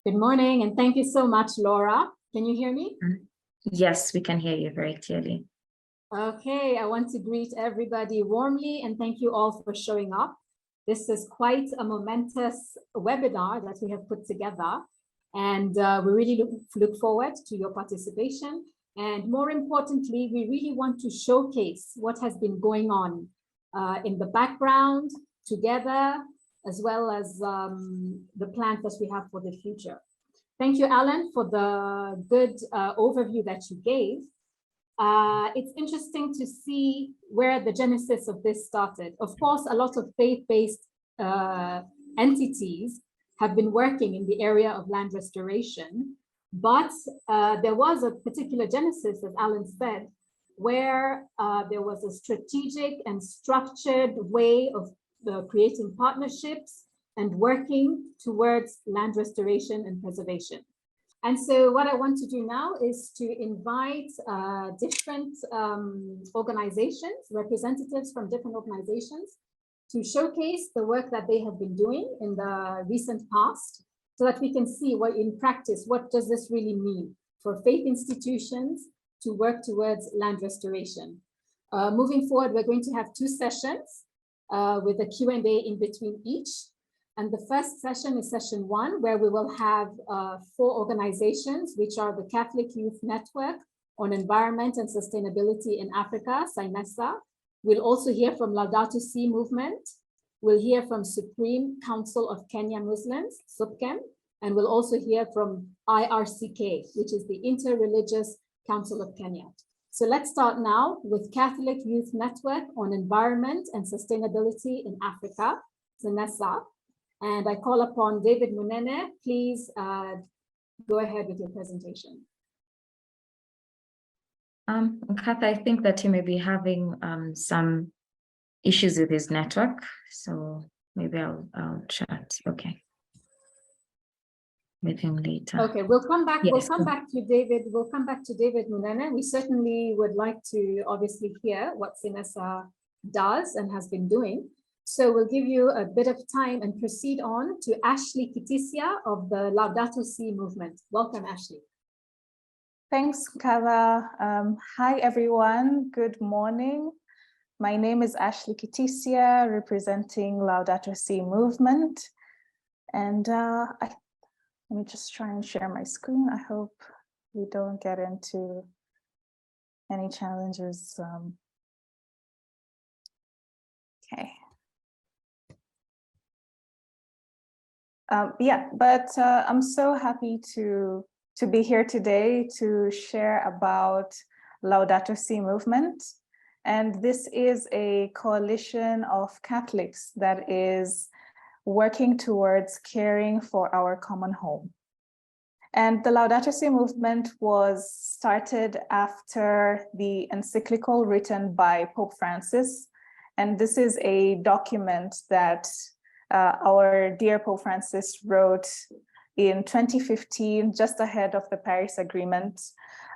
Good morning, and thank you so much, Laura. Can you hear me? Yes, we can hear you very clearly. Okay, I want to greet everybody warmly and thank you all for showing up. This is quite a momentous webinar that we have put together, and we really look forward to your participation. And more importantly, we really want to showcase what has been going on in the background together, as well as the plans that we have for the future. Thank you, Alan, for the good overview that you gave. It's interesting to see where the genesis of this started. Of course, a lot of faith-based entities have been working in the area of land restoration, but there was a particular genesis, as Alan said, where there was a strategic and structured way of creating partnerships and working towards land restoration and preservation. And so what I want to do now is to invite different organizations, representatives from different organizations, to showcase the work that they have been doing in the recent past, so that we can see what in practice, what does this really mean for faith institutions to work towards land restoration. Moving forward, we're going to have 2 sessions with a Q&A in between each. And the first session is session 1, where we will have 4 organizations, which are the Catholic Youth Network on Environment and Sustainability in Africa, SAINESA. We'll also hear from Laudato Si Movement. We'll hear from Supreme Council of Kenya Muslims, SUPKEM, and we'll also hear from IRCK, which is the Interreligious Council of Kenya. So let's start now with Catholic Youth Network on Environment and Sustainability in Africa, SAINESA. And I call upon David Munene. Please go ahead with your presentation. Katha, I think that he may be having some issues with his network, so maybe I'll chat. Okay. With him later. Okay, we'll come back. Yes, we'll come back to David. We'll come back to David Munene. We certainly would like to obviously hear what SAINESA does and has been doing. So we'll give you a bit of time and proceed on to Ashley Kitisia of the Laudato Si movement. Welcome, Ashley. Thanks, Kava. Hi, everyone. Good morning. My name is Ashley Kitisia, representing Laudato Si movement. And let me just try and share my screen. I hope we don't get into any challenges. Okay. I'm so happy to be here today to share about Laudato Si movement. And this is a coalition of Catholics that is working towards caring for our common home. And the Laudato Si movement was started after the encyclical written by Pope Francis. And this is a document that our dear Pope Francis wrote in 2015, just ahead of the Paris Agreement,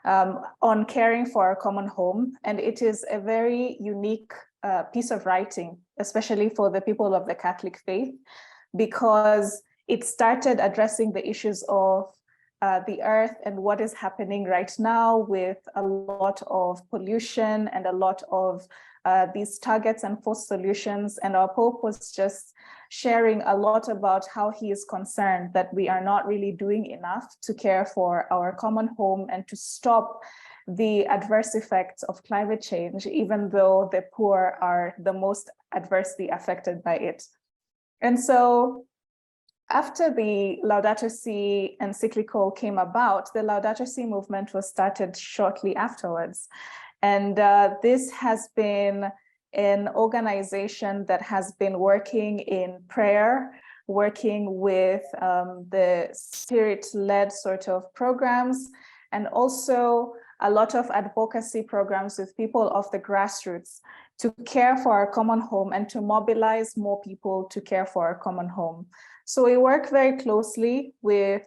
on caring for our common home. And it is a very unique piece of writing, especially for the people of the Catholic faith, because it started addressing the issues of the earth and what is happening right now with a lot of pollution and a lot of these targets and forced solutions. And our Pope was just sharing a lot about how he is concerned that we are not really doing enough to care for our common home and to stop the adverse effects of climate change, even though the poor are the most adversely affected by it. And so after the Laudato Si encyclical came about, the Laudato Si movement was started shortly afterwards. And this has been an organization that has been working in prayer, working with the spirit-led sort of programs, and also a lot of advocacy programs with people of the grassroots to care for our common home and to mobilize more people to care for our common home. So we work very closely with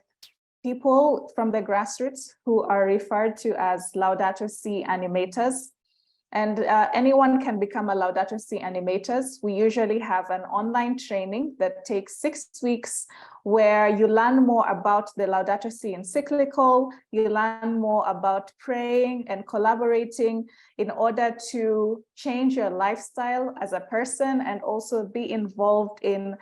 people from the grassroots who are referred to as Laudato Si animators. And anyone can become a Laudato Si animators. We usually have an online training that takes 6 weeks where you learn more about the Laudato Si encyclical, you learn more about praying and collaborating in order to change your lifestyle as a person and also be involved in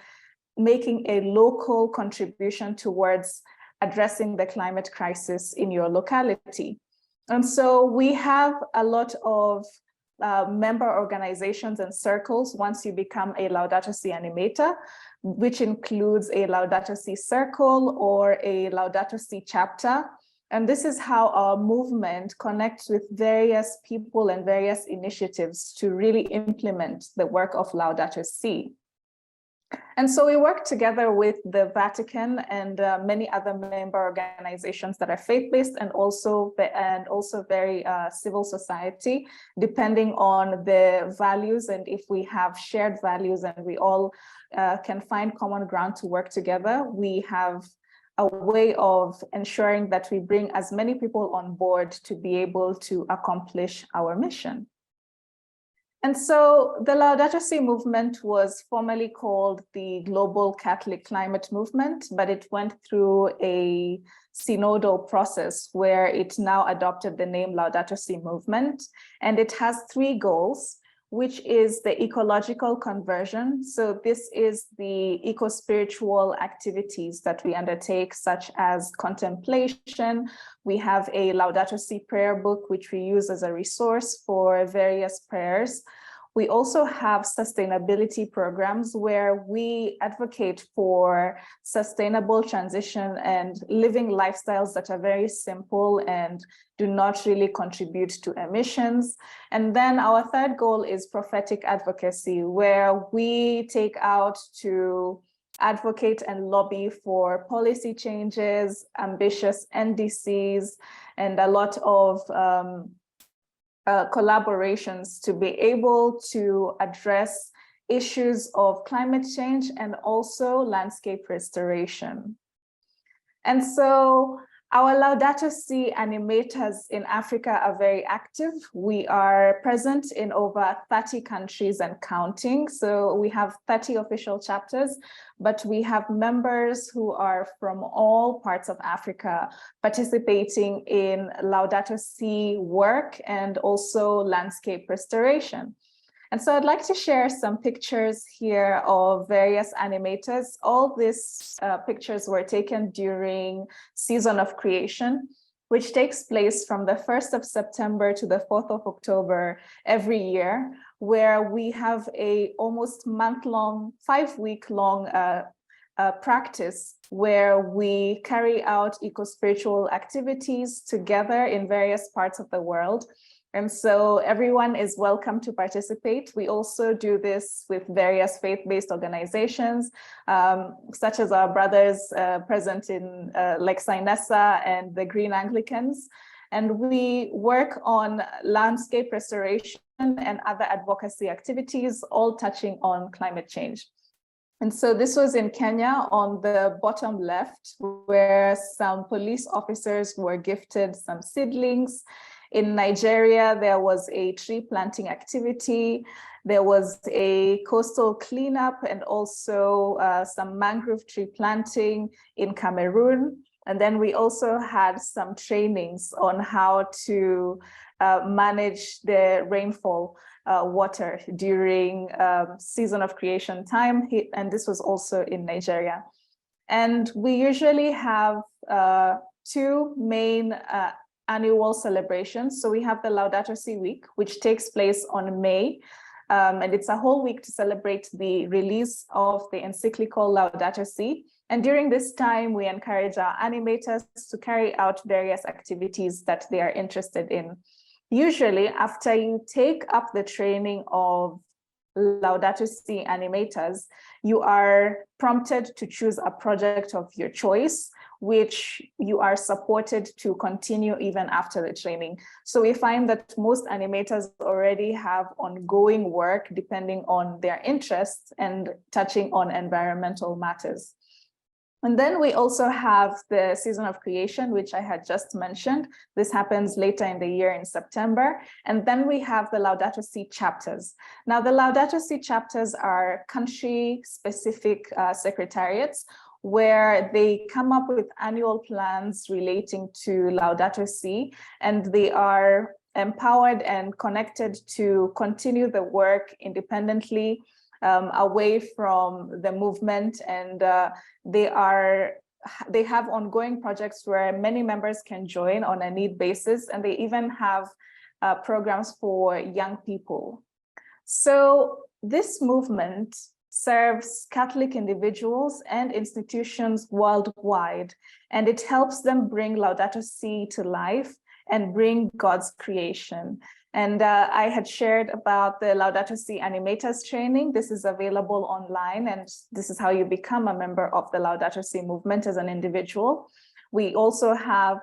making a local contribution towards addressing the climate crisis in your locality. And so we have a lot of member organizations and circles once you become a Laudato Si animator, which includes a Laudato Si circle or a Laudato Si chapter. And this is how our movement connects with various people and various initiatives to really implement the work of Laudato Si. And so we work together with the Vatican and many other member organizations that are faith-based and also very civil society, depending on the values and if we have shared values and we all can find common ground to work together. We have a way of ensuring that we bring as many people on board to be able to accomplish our mission. And so the Laudato Si movement was formerly called the Global Catholic Climate Movement, but it went through a synodal process where it now adopted the name Laudato Si movement. And it has 3 goals, which is the ecological conversion. So this is the eco-spiritual activities that we undertake, such as contemplation. We have a Laudato Si prayer book, which we use as a resource for various prayers. We also have sustainability programs where we advocate for sustainable transition and living lifestyles that are very simple and do not really contribute to emissions. And then our 3rd goal is prophetic advocacy, where we take out to advocate and lobby for policy changes, ambitious NDCs, and a lot of collaborations to be able to address issues of climate change and also landscape restoration. And so our Laudato Si animators in Africa are very active. We are present in over 30 countries and counting. So we have 30 official chapters, but we have members who are from all parts of Africa participating in Laudato Si work and also landscape restoration. And so I'd like to share some pictures here of various animators. All these pictures were taken during Season of Creation, which takes place from the 1st of September to the 4th of October every year, where we have a almost month-long, 5-week-long practice where we carry out eco-spiritual activities together in various parts of the world. And so everyone is welcome to participate. We also do this with various faith-based organizations, such as our brothers present in like Sinessa and the Green Anglicans. And we work on landscape restoration and other advocacy activities, all touching on climate change. And so this was in Kenya on the bottom left, where some police officers were gifted some seedlings. In Nigeria, there was a tree planting activity. There was a coastal cleanup and also some mangrove tree planting in Cameroon. And then we also had some trainings on how to manage the rainfall water during Season of Creation time. And this was also in Nigeria. And we usually have 2 main annual celebrations. So we have the Laudato Si week, which takes place on May. And it's a whole week to celebrate the release of the encyclical Laudato Si. And during this time, we encourage our animators to carry out various activities that they are interested in. Usually, after you take up the training of Laudato Si animators, you are prompted to choose a project of your choice, which you are supported to continue even after the training. So we find that most animators already have ongoing work depending on their interests and touching on environmental matters. And then we also have the Season of Creation, which I had just mentioned. This happens later in the year in September. And then we have the Laudato Si chapters. Now, the Laudato Si chapters are country-specific secretariats where they come up with annual plans relating to Laudato Si, and they are empowered and connected to continue the work independently, away from the movement, and they have ongoing projects where many members can join on a need basis, and they even have programs for young people. So this movement serves Catholic individuals and institutions worldwide, and it helps them bring Laudato Si to life and bring God's creation. And I had shared about the Laudato Si Animators training. This is available online, and this is how you become a member of the Laudato Si movement as an individual. We also have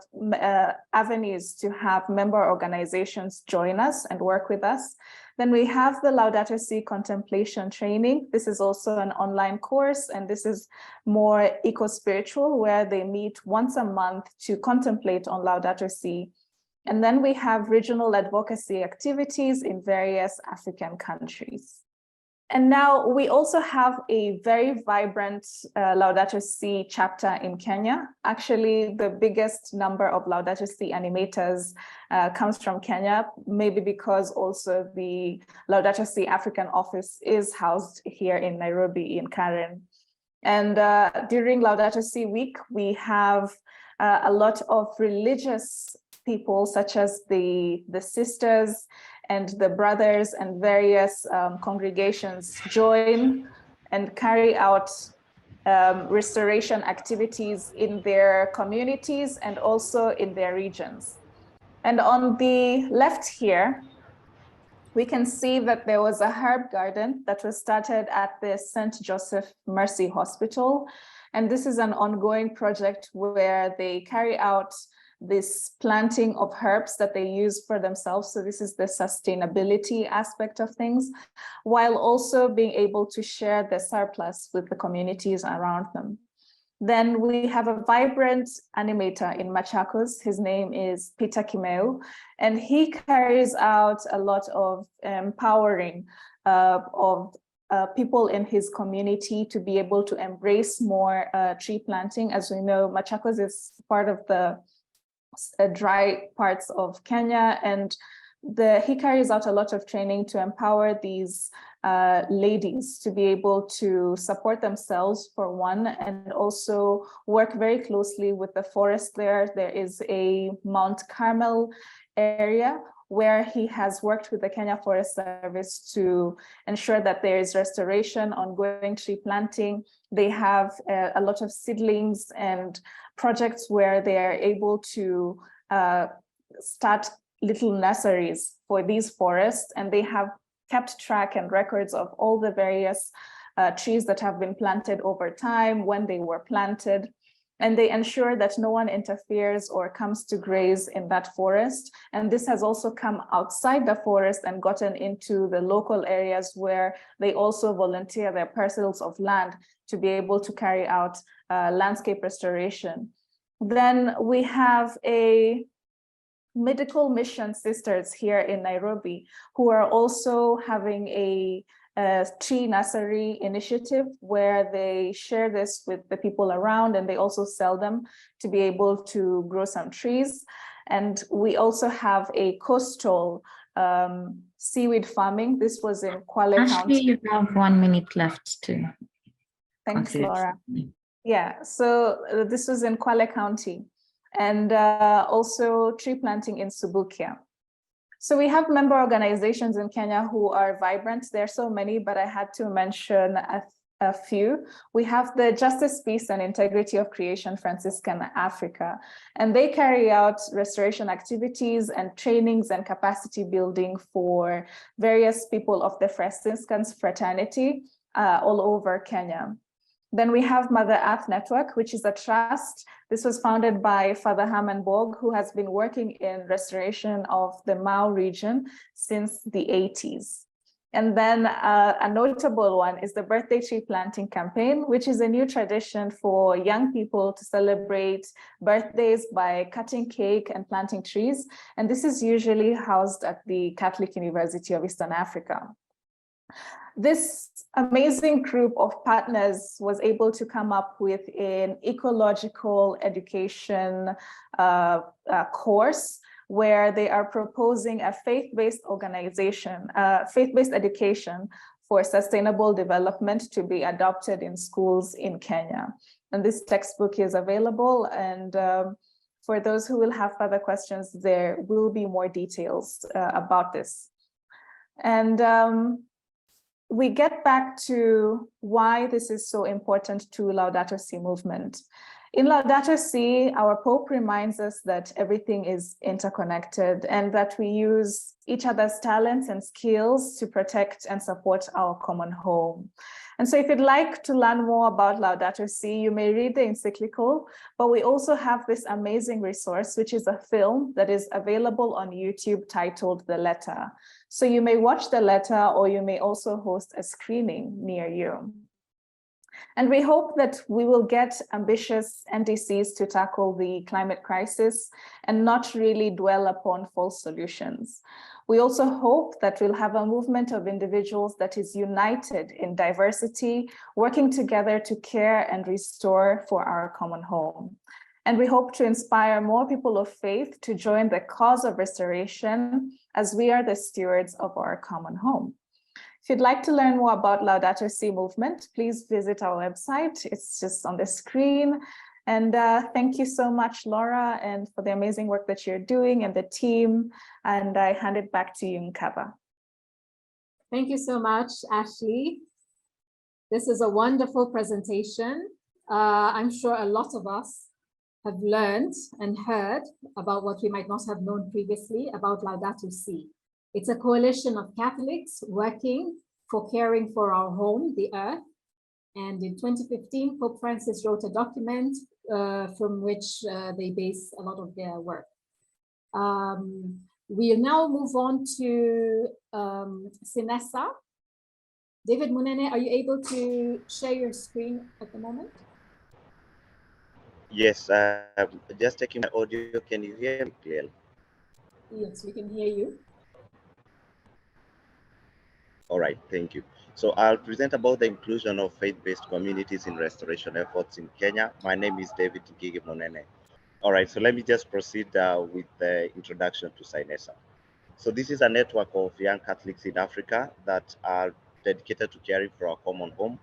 avenues to have member organizations join us and work with us. Then we have the Laudato Si contemplation training. This is also an online course, and this is more eco-spiritual, where they meet once a month to contemplate on Laudato Si. And then we have regional advocacy activities in various African countries. And now we also have a very vibrant Laudato Si chapter in Kenya. Actually, the biggest number of Laudato Si animators comes from Kenya, maybe because also the Laudato Si African office is housed here in Nairobi, in Karen. And during Laudato Si week, we have a lot of religious people, such as the sisters and the brothers and various congregations join and carry out restoration activities in their communities and also in their regions. And on the left here, we can see that there was a herb garden that was started at the St. Joseph Mercy Hospital. And this is an ongoing project where they carry out this planting of herbs that they use for themselves. So this is the sustainability aspect of things, while also being able to share the surplus with the communities around them. Then we have a vibrant animator in Machakos. His name is Peter Kimeu, and he carries out a lot of empowering of people in his community to be able to embrace more tree planting. As we know, Machakos is part of the dry parts of Kenya, and he carries out a lot of training to empower these ladies to be able to support themselves, for one, and also work very closely with the forest there. There is a Mount Carmel area where he has worked with the Kenya Forest Service to ensure that there is restoration, ongoing tree planting. They have a lot of seedlings and projects where they are able to start little nurseries for these forests, and they have kept track and records of all the various trees that have been planted over time, when they were planted, and they ensure that no one interferes or comes to graze in that forest. And this has also come outside the forest and gotten into the local areas where they also volunteer their parcels of land to be able to carry out landscape restoration. Then we have a medical mission sisters here in Nairobi who are also having a tree nursery initiative where they share this with the people around, and they also sell them to be able to grow some trees. And we also have a coastal seaweed farming. This was in Kwale County. Actually, you have 1 minute left to. Thanks, Laura. Yeah, so this was in Kwale County, and also tree planting in Subukia. So we have member organizations in Kenya who are vibrant. There are so many, but I had to mention a few. We have the Justice, Peace, and Integrity of Creation Franciscan Africa, and they carry out restoration activities and trainings and capacity building for various people of the Franciscans fraternity all over Kenya. Then we have Mother Earth Network, which is a trust. This was founded by Father Herman Borg, who has been working in restoration of the Mau region since the 80s. And then a notable one is the Birthday Tree Planting Campaign, which is a new tradition for young people to celebrate birthdays by cutting cake and planting trees. And this is usually housed at the Catholic University of Eastern Africa. This amazing group of partners was able to come up with an ecological education course where they are proposing a faith-based organization, faith-based education for sustainable development to be adopted in schools in Kenya. And this textbook is available, and for those who will have further questions, there will be more details about this. And we get back to why this is so important to Laudato Si movement. In Laudato Si, our Pope reminds us that everything is interconnected and that we use each other's talents and skills to protect and support our common home. And so if you'd like to learn more about Laudato Si, you may read the encyclical, but we also have this amazing resource, which is a film that is available on YouTube titled The Letter. So you may watch The Letter, or you may also host a screening near you. And we hope that we will get ambitious NDCs to tackle the climate crisis and not really dwell upon false solutions. We also hope that we'll have a movement of individuals that is united in diversity, working together to care and restore for our common home. And we hope to inspire more people of faith to join the cause of restoration, as we are the stewards of our common home. If you'd like to learn more about Laudato Si movement, please visit our website. It's just on the screen. And thank you so much, Laura, and for the amazing work that you're doing and the team. And I hand it back to you, Nkaba. Thank you so much, Ashley. This is a wonderful presentation. I'm sure a lot of us have learned and heard about what we might not have known previously about Laudato Si. It's a coalition of Catholics working for caring for our home, the earth. And in 2015, Pope Francis wrote a document from which they base a lot of their work. We'll now move on to Sinessa. David Munene, are you able to share your screen at the moment? Yes, just checking my audio. Can you hear me clearly? Yes, we can hear you. All right, thank you. So I'll present about the inclusion of faith-based communities in restoration efforts in Kenya. My name is David Ngigi Monene. All right, so let me just proceed with the introduction to Sinessa. So this is a network of young Catholics in Africa that are dedicated to caring for our common home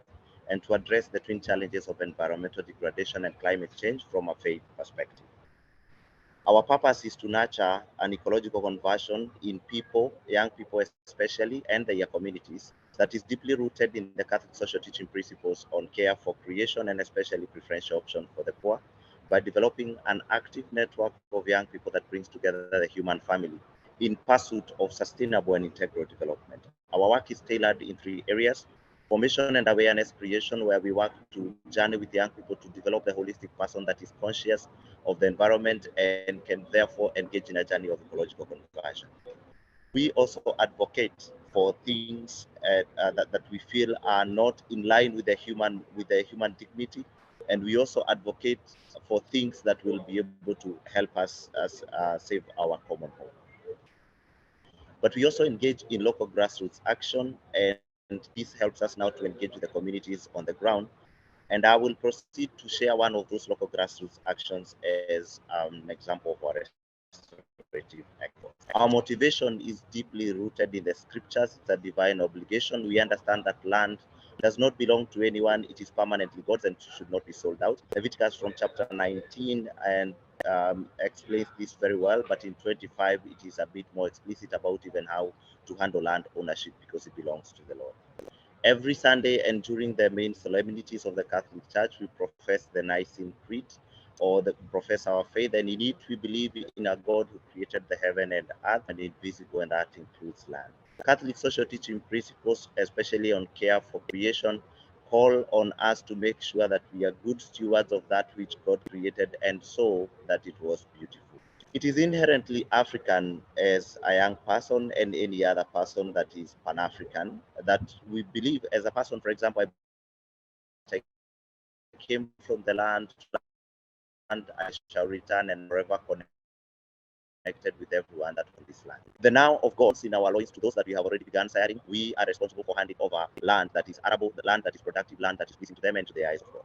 and to address the twin challenges of environmental degradation and climate change from a faith perspective. Our purpose is to nurture an ecological conversion in people, young people especially, and their communities that is deeply rooted in the Catholic social teaching principles on care for creation and especially preferential option for the poor, by developing an active network of young people that brings together the human family in pursuit of sustainable and integral development. Our work is tailored in 3 areas: formation and awareness creation, where we work to journey with young people to develop a holistic person that is conscious of the environment and can therefore engage in a journey of ecological conversion. We also advocate for things that we feel are not in line with the human dignity, and we also advocate for things that will be able to help us save our common home. But we also engage in local grassroots action, and this helps us now to engage with the communities on the ground. And I will proceed to share one of those local grassroots actions as an example of our restorative efforts. Our motivation is deeply rooted in the scriptures. It's a divine obligation. We understand that land does not belong to anyone. It is permanently God's and should not be sold out. Leviticus from chapter 19 and explains this very well, but in 25 it is a bit more explicit about even how to handle land ownership, because it belongs to the Lord. Every Sunday and during the main solemnities of the Catholic Church, we profess the Nicene Creed, or profess our faith, and in it we believe in a God who created the heaven and earth, and invisible, and that includes land. Catholic social teaching principles, especially on care for creation, call on us to make sure that we are good stewards of that which God created and saw that it was beautiful. It is inherently African as a young person and any other person that is Pan-African, that we believe as a person, for example, I came from the land and I shall return and forever connected connected with everyone that on this land. The now of God in our loins to those that we have already begun siring, we are responsible for handing over land that is arable, the land that is productive, land that is pleasing to them and to the eyes of God.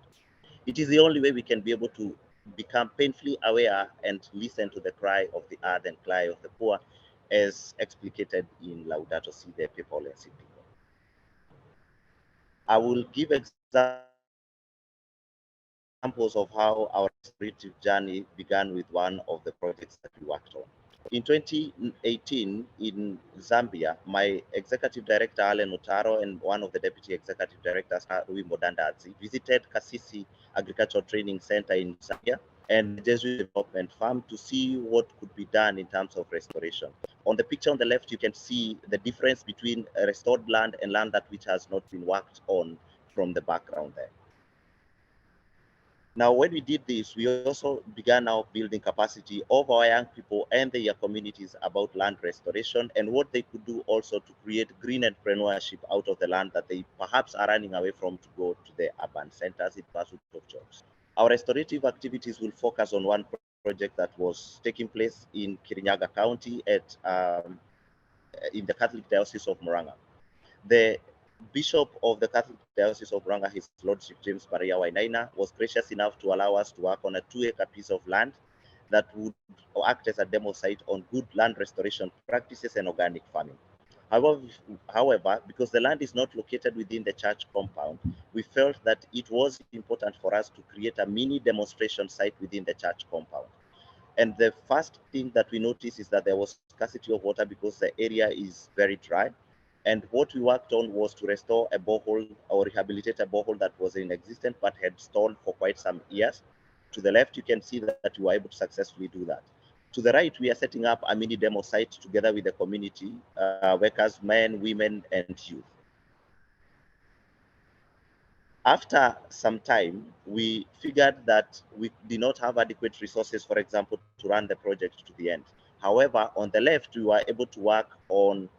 It is the only way we can be able to become painfully aware and listen to the cry of the earth and cry of the poor, as explicated in Laudato Si, the people and people. I will give examples of how our restorative journey began with one of the projects that we worked on. In 2018, in Zambia, my executive director, Allen Otaro, and one of the deputy executive directors, Rui Modandazi, visited Kasisi Agricultural Training Center in Zambia and the Jesuit Development Farm to see what could be done in terms of restoration. On the picture on the left, you can see the difference between restored land and land that which has not been worked on from the background there. Now, when we did this, we also began now building capacity of our young people and their communities about land restoration and what they could do also to create green entrepreneurship out of the land that they perhaps are running away from to go to the urban centers in pursuit of jobs. Our restorative activities will focus on one project that was taking place in Kirinyaga County at in the Catholic Diocese of Murang'a. The Bishop of the Catholic Diocese of Murang'a, His Lordship James Maria Wainaina, was gracious enough to allow us to work on a 2-acre piece of land that would act as a demo site on good land restoration practices and organic farming. However, because the land is not located within the church compound, we felt that it was important for us to create a mini demonstration site within the church compound. And the first thing that we noticed is that there was scarcity of water because the area is very dry. And what we worked on was to restore a borehole or rehabilitate a borehole that was in existence but had stalled for quite some years. To the left, you can see that we were able to successfully do that. To the right, we are setting up a mini demo site together with the community, workers, men, women, and youth. After some time, we figured that we did not have adequate resources, for example, to run the project to the end. However, on the left, we were able to work on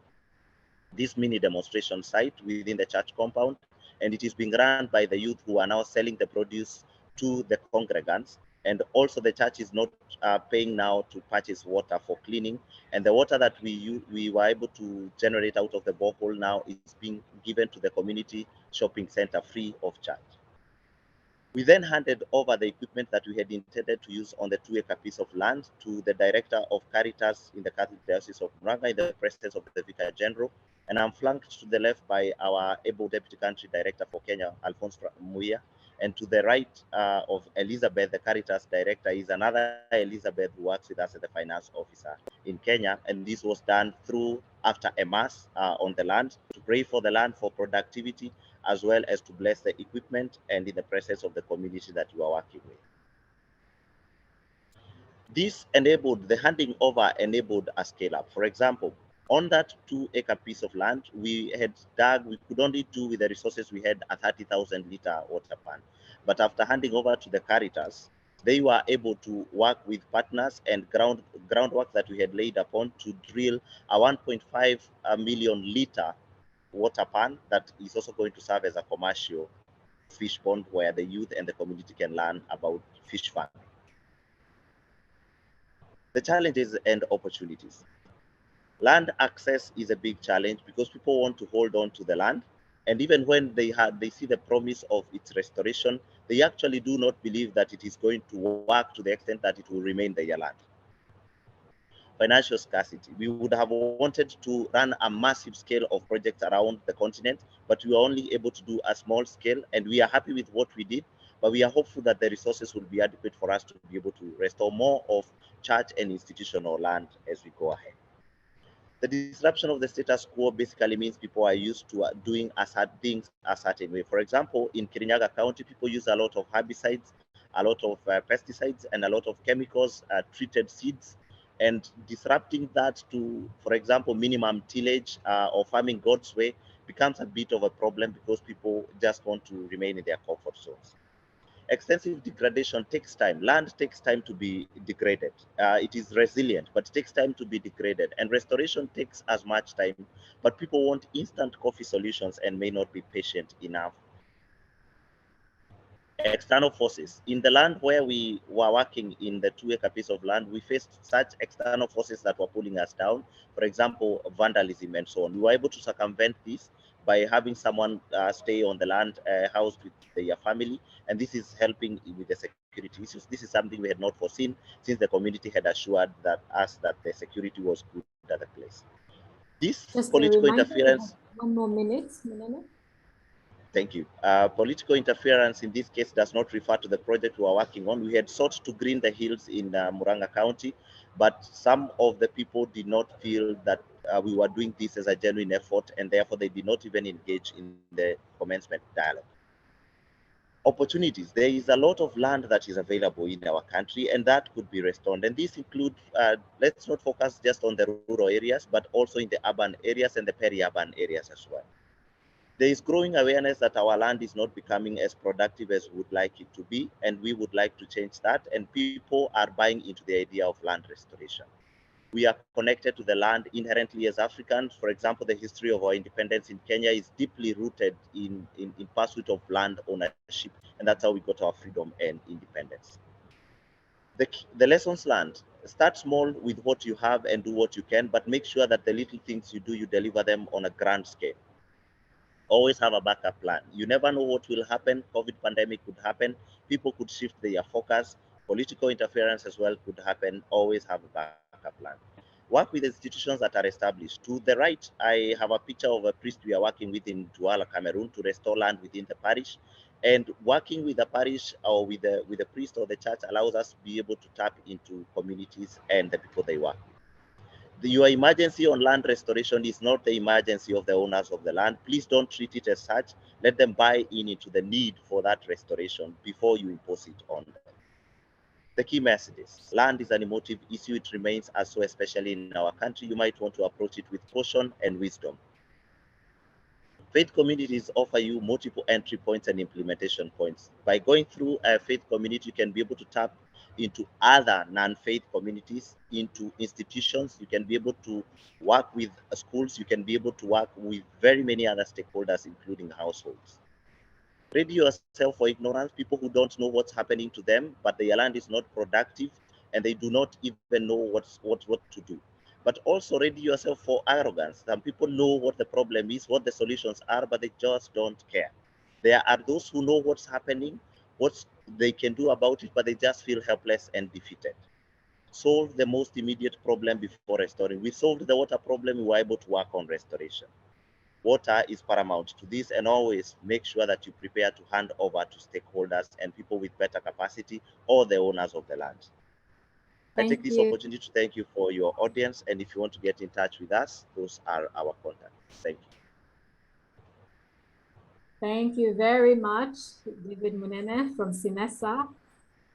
this mini demonstration site within the church compound, and it is being run by the youth who are now selling the produce to the congregants. And also the church is not paying now to purchase water for cleaning, and the water that we were able to generate out of the borehole now is being given to the community shopping center free of charge. We then handed over the equipment that we had intended to use on the 2-acre piece of land to the director of Caritas in the Catholic Diocese of Murang'a in the presence of the Vicar General. And I'm flanked to the left by our able Deputy Country Director for Kenya, Alphonse Muia. And to the right of Elizabeth, the Caritas Director, is another Elizabeth who works with us as the Finance Officer in Kenya. And this was done through after a mass on the land to pray for the land for productivity, as well as to bless the equipment and in the presence of the community that you are working with. This enabled, the handing over enabled a scale up. For example, on that 2-acre piece of land, we had dug, we could only do with the resources we had a 30,000 liter water pan. But after handing over to the Caritas, they were able to work with partners and groundwork that we had laid upon to drill a 1.5 million liter water pan that is also going to serve as a commercial fish pond where the youth and the community can learn about fish farming. The challenges and opportunities. Land access is a big challenge because people want to hold on to the land, and even when they see the promise of its restoration, they actually do not believe that it is going to work to the extent that it will remain their land. Financial scarcity. We would have wanted to run a massive scale of projects around the continent, but we were only able to do a small scale, and we are happy with what we did, but we are hopeful that the resources will be adequate for us to be able to restore more of church and institutional land as we go ahead. The disruption of the status quo basically means people are used to doing things a certain way. For example, in Kirinyaga County, people use a lot of herbicides, a lot of pesticides, and a lot of chemicals, treated seeds, and disrupting that to, for example, minimum tillage or farming God's way becomes a bit of a problem because people just want to remain in their comfort zones. Extensive degradation takes time. Land takes time to be degraded. It is resilient, but it takes time to be degraded. And restoration takes as much time, but people want instant coffee solutions and may not be patient enough. External forces. In the land where we were working in the 2-acre piece of land, we faced such external forces that were pulling us down. For example, vandalism and so on. We were able to circumvent this by having someone stay on the land housed with their family, and this is helping with the security issues. This is something we had not foreseen since the community had assured us that the security was good at the place. This Just political a reminder, interference. 1 more minute, Munene. Thank you. Political interference in this case does not refer to the project we are working on. We had sought to green the hills in Murang'a County, but some of the people did not feel that we were doing this as a genuine effort, and therefore they did not even engage in the commencement dialogue. Opportunities. There is a lot of land that is available in our country, and that could be restored. And these include, let's not focus just on the rural areas, but also in the urban areas and the peri-urban areas as well. There is growing awareness that our land is not becoming as productive as we would like it to be, and we would like to change that, and people are buying into the idea of land restoration. We are connected to the land inherently as Africans. For example, the history of our independence in Kenya is deeply rooted in pursuit of land ownership, and that's how we got our freedom and independence. The lessons learned: start small with what you have and do what you can, but make sure that the little things you do, you deliver them on a grand scale. Always have a backup plan. You never know what will happen. COVID pandemic could happen. People could shift their focus. Political interference as well could happen. Always have a backup plan. Work with institutions that are established. To the right, I have a picture of a priest we are working with in Douala, Cameroon, to restore land within the parish. And working with the parish or with the priest or the church allows us to be able to tap into communities and the people they work with. Your emergency on land restoration is not the emergency of the owners of the land. Please don't treat it as such. Let them buy into the need for that restoration before you impose it on them. The key messages: land is an emotive issue. It remains as so, especially in our country. You might want to approach it with caution and wisdom. Faith communities offer you multiple entry points and implementation points. By going through a faith community, you can be able to tap into other non-faith communities, into institutions. You can be able to work with schools. You can be able to work with very many other stakeholders, including households. Ready yourself for ignorance. People who don't know what's happening to them, but their land is not productive, and they do not even know what to do. But also ready yourself for arrogance. Some people know what the problem is, what the solutions are, but they just don't care. There are those who know what's happening, what they can do about it, but they just feel helpless and defeated. Solve the most immediate problem before restoring. We solved the water problem, we were able to work on restoration. Water is paramount to this, and always make sure that you prepare to hand over to stakeholders and people with better capacity or the owners of the land. I take this opportunity to thank you for your audience, and if you want to get in touch with us, those are our contacts. Thank you. Thank you very much, David Munene from CIMESA.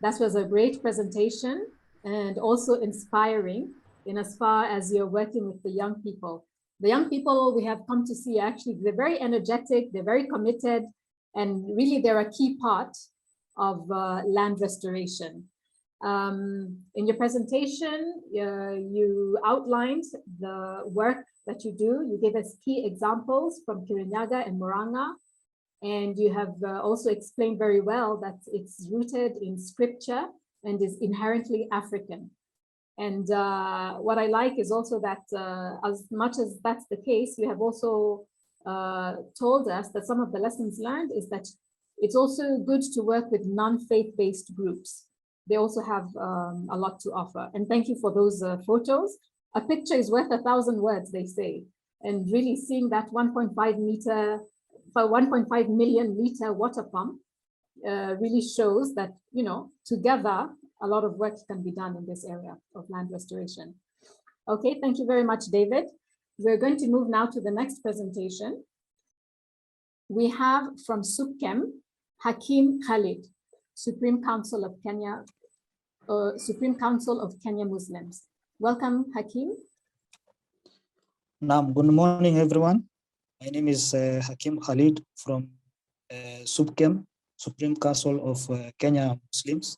That was a great presentation and also inspiring in as far as you're working with the young people. The young people we have come to see, actually, they're very energetic, they're very committed, and really they're a key part of land restoration. In your presentation, you outlined the work that you do. You gave us key examples from Kirinyaga and Murang'a, and you have also explained very well that it's rooted in scripture and is inherently African. And what I like is also that as much as that's the case, you have also told us that some of the lessons learned is that it's also good to work with non-faith-based groups. They also have a lot to offer. And thank you for those photos. A picture is worth 1,000 words, they say. And really seeing that 1.5 million liter water pump really shows that, you know, together, a lot of work can be done in this area of land restoration. Okay, thank you very much, David. We're going to move now to the next presentation. We have from SUPKEM, Hakim Khalid, Supreme Council of Kenya, Supreme Council of Kenya Muslims. Welcome, Hakim. Good morning, everyone. My name is Hakim Khalid from SUPKEM, Supreme Council of Kenya Muslims.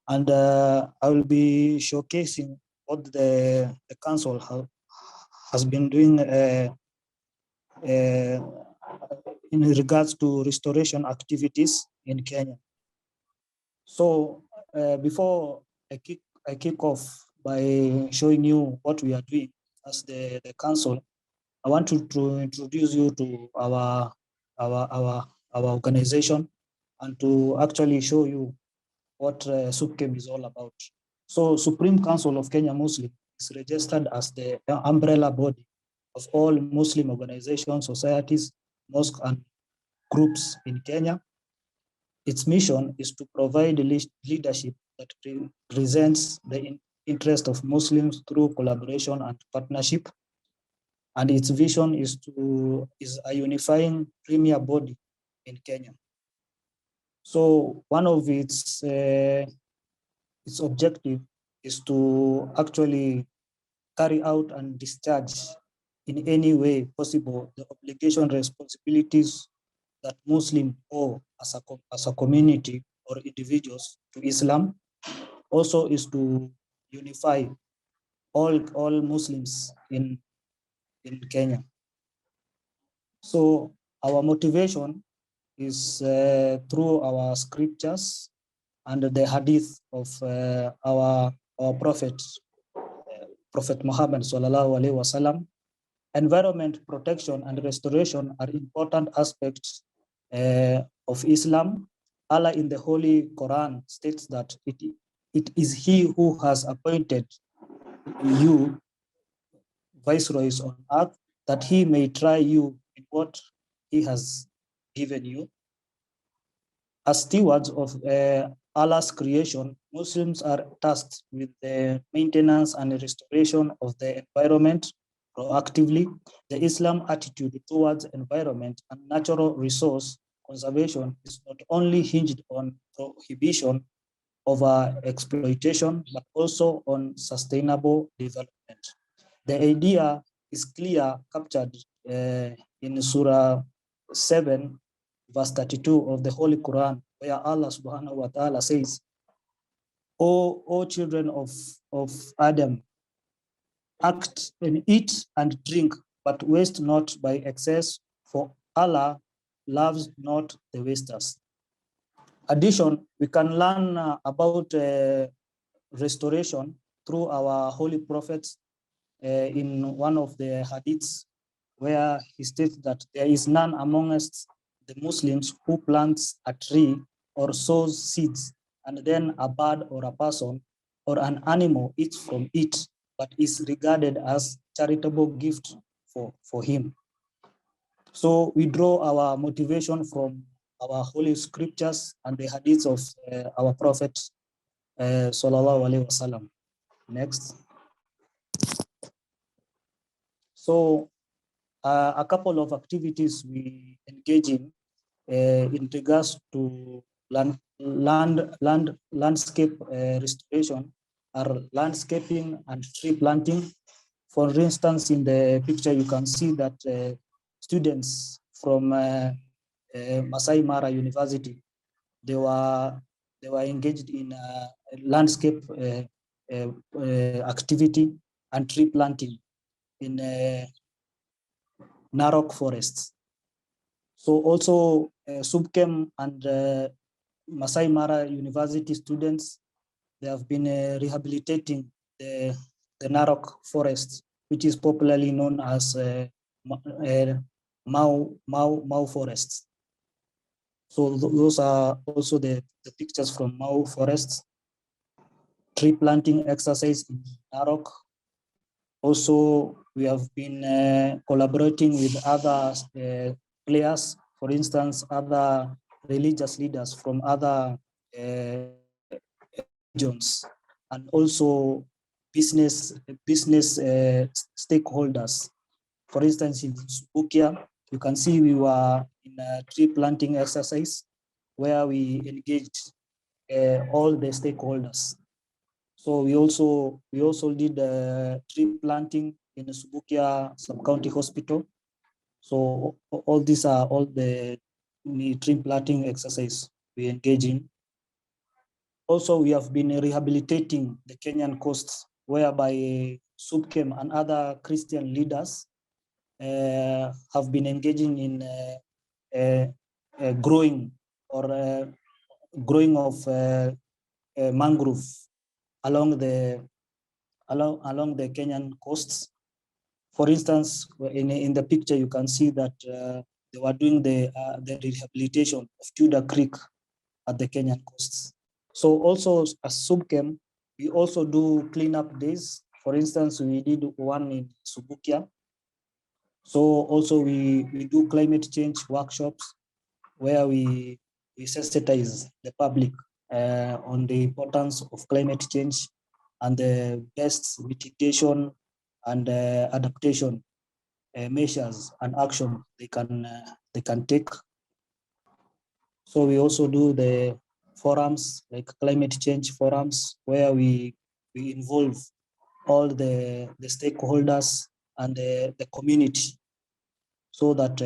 And I will be showcasing what the council has been doing in regards to restoration activities in Kenya. So before I kick off by showing you what we are doing as the council, I want to introduce you to our organization and to actually show you what SUPKEM is all about. So Supreme Council of Kenya Muslim is registered as the umbrella body of all Muslim organizations, societies, mosques, and groups in Kenya. Its mission is to provide leadership that represents the interest of Muslims through collaboration and partnership. And its vision is a unifying premier body in Kenya. So one of its objective is to actually carry out and discharge in any way possible the obligation responsibilities that Muslim owe as a community or individuals to Islam. Also is to unify all Muslims in Kenya. So our motivation is through our scriptures and the hadith of our prophet, Prophet Muhammad sallallahu alaihi wasallam. Environment protection and restoration are important aspects of Islam. Allah in the Holy Quran states that it is He who has appointed you viceroys on earth, that He may try you in what He has given you. As stewards of Allah's creation, Muslims are tasked with the maintenance and restoration of the environment proactively. The Islam attitude towards environment and natural resource conservation is not only hinged on prohibition of exploitation, but also on sustainable development. The idea is clear, captured in Surah 7, verse 32 of the Holy Quran, where Allah subhanahu wa ta'ala says, O children of Adam, act and eat and drink, but waste not by excess, for Allah loves not the wasters. Addition, we can learn about restoration through our holy prophets in one of the hadiths, where he states that there is none amongst the Muslims who plants a tree or sows seeds, and then a bird or a person or an animal eats from it, but is regarded as charitable gift for him. So we draw our motivation from our holy scriptures and the hadiths of our prophet sallallahu alaihi wasallam. Next. So a couple of activities we engage in regards to landscape restoration are landscaping and tree planting. For instance, in the picture, you can see that students from Masai Mara University, they were engaged in landscape activity and tree planting in Narok forests. So also SUPKEM and Masai Mara University students, they have been rehabilitating the Narok forest, which is popularly known as Mau forests. So those are also the pictures from Mau forests. Tree planting exercise in Narok. Also, we have been collaborating with other players, for instance, other religious leaders from other regions, and also business stakeholders. For instance, in Subukia, you can see we were in a tree planting exercise where we engaged all the stakeholders. So we also did tree planting in the Subukia Sub-County Hospital. So all these are all the tree planting exercise we engage in. Also, we have been rehabilitating the Kenyan coast, whereby SUPKEM and other Christian leaders have been engaging in growing of mangrove along the Kenyan coasts. For instance, in the picture, you can see that they were doing the rehabilitation of Tudor Creek at the Kenyan coasts. So also as SUBKEM, we also do cleanup days. For instance, we did one in Subukia. So also we do climate change workshops where we sensitize the public on the importance of climate change and the best mitigation and adaptation measures and action they can take. So we also do the forums like climate change forums where we involve all the stakeholders and the community so that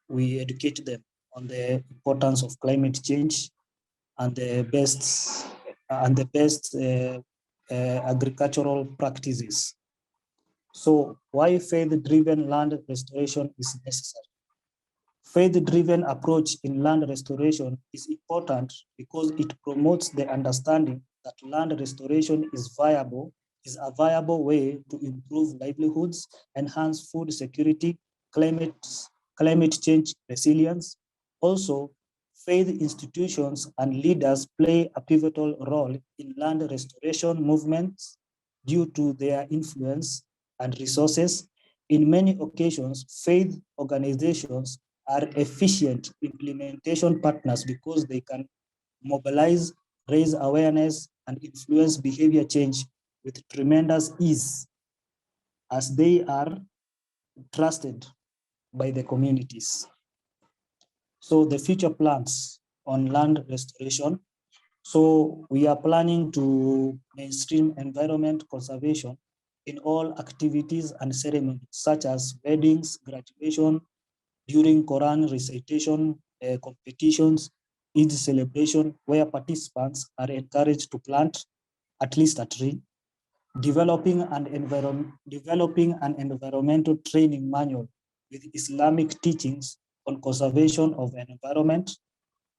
we educate them on the importance of climate change and the best agricultural practices. So why faith-driven land restoration is necessary? Faith-driven approach in land restoration is important because it promotes the understanding that land restoration is a viable way to improve livelihoods, enhance food security, climate change resilience. Also, faith institutions and leaders play a pivotal role in land restoration movements due to their influence and resources. In many occasions, faith organizations are efficient implementation partners because they can mobilize, raise awareness, and influence behavior change with tremendous ease as they are trusted by the communities. So the future plans on land restoration. So we are planning to mainstream environment conservation in all activities and ceremonies such as weddings, graduation, during Quran recitation competitions, Eid celebration, where participants are encouraged to plant at least a tree, developing an environmental training manual with Islamic teachings on conservation of an environment,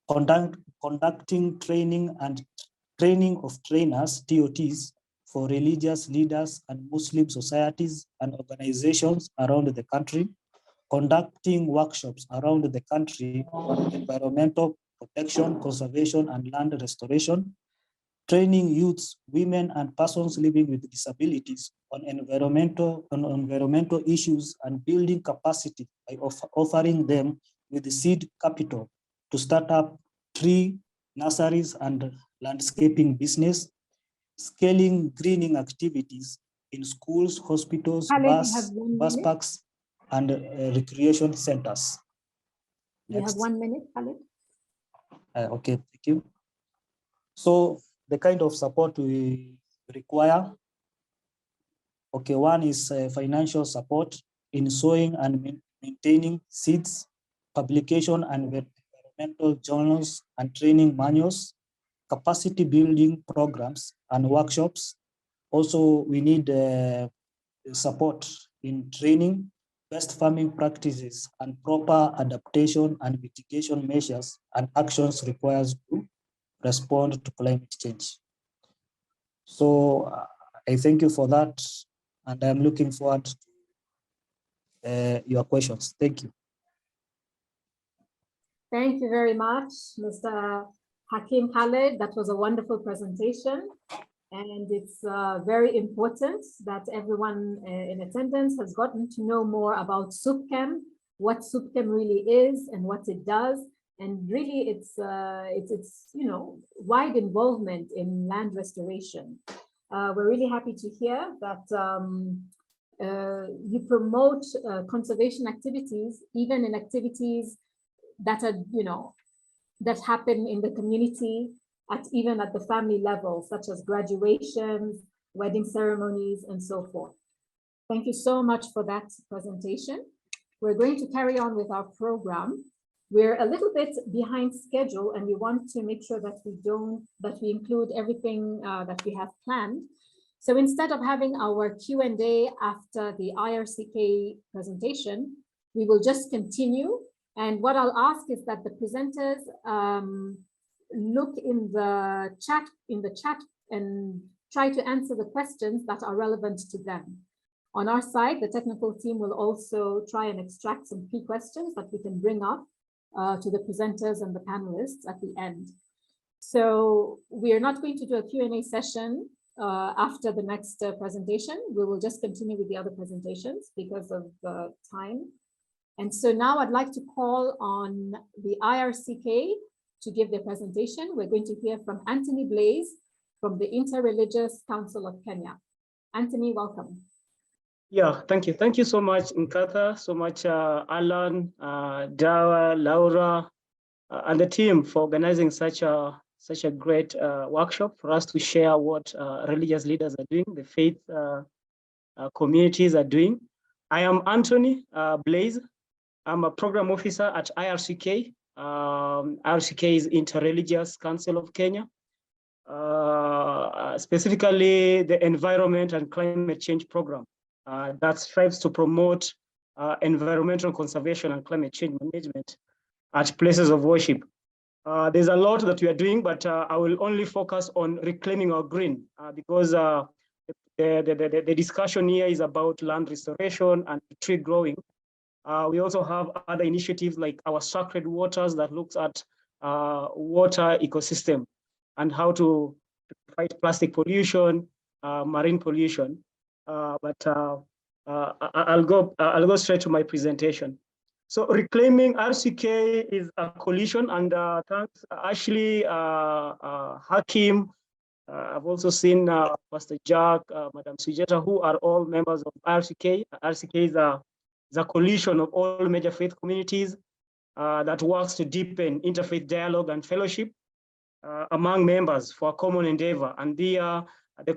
conducting training of trainers, TOTs, for religious leaders and Muslim societies and organizations around the country, conducting workshops around the country on environmental protection, conservation, and land restoration, training youths, women, and persons living with disabilities on environmental issues and building capacity by offering them with the seed capital to start up tree nurseries and landscaping business, scaling greening activities in schools, hospitals, bus parks, and recreation centers. You have 1 minute, Khalid. Okay, thank you. So the kind of support we require, okay, one is financial support in sowing and maintaining seeds, publication and environmental journals and training manuals, capacity building programs and workshops. Also, we need support in training, best farming practices, and proper adaptation and mitigation measures and actions required to respond to climate change. So I thank you for that, and I'm looking forward to your questions. Thank you. Thank you very much, Mr. Hakim Khalid. That was a wonderful presentation. And it's very important that everyone in attendance has gotten to know more about SUBKEM, what SUBKEM really is and what it does. And really it's wide involvement in land restoration. We're really happy to hear that you promote conservation activities, even in activities that are, that happen in the community, even at the family level, such as graduations, wedding ceremonies, and so forth. Thank you so much for that presentation. We're going to carry on with our program. We're a little bit behind schedule, and we want to make sure that we include everything that we have planned. So instead of having our Q&A after the IRCK presentation, we will just continue. And what I'll ask is that the presenters look in the chat and try to answer the questions that are relevant to them. On our side, the technical team will also try and extract some key questions that we can bring up to the presenters and the panelists at the end. So we are not going to do a Q&A session after the next presentation. We will just continue with the other presentations because of time. And so now I'd like to call on the IRCK to give their presentation. We're going to hear from Anthony Blaze from the Interreligious Council of Kenya. Anthony, welcome. Yeah, thank you. Thank you so much, Nkatha, so much Alan, Dawa, Laura, and the team for organizing such a great workshop for us to share what religious leaders are doing, the faith communities are doing. I am Anthony Blaze. I'm a program officer at IRCK. IRCK is Interreligious Council of Kenya. Specifically the Environment and Climate Change Program that strives to promote environmental conservation and climate change management at places of worship. There's a lot that we are doing, but I will only focus on reclaiming our green because the discussion here is about land restoration and tree growing. We also have other initiatives like our Sacred Waters that looks at water ecosystem and how to fight plastic pollution, marine pollution. But I'll go straight to my presentation. So reclaiming RCK is a coalition, and thanks Ashley, Hakim. I've also seen Pastor Jack, Madam Sujeta, who are all members of RCK. RCK is a coalition of all major faith communities that works to deepen interfaith dialogue and fellowship among members for a common endeavor. And the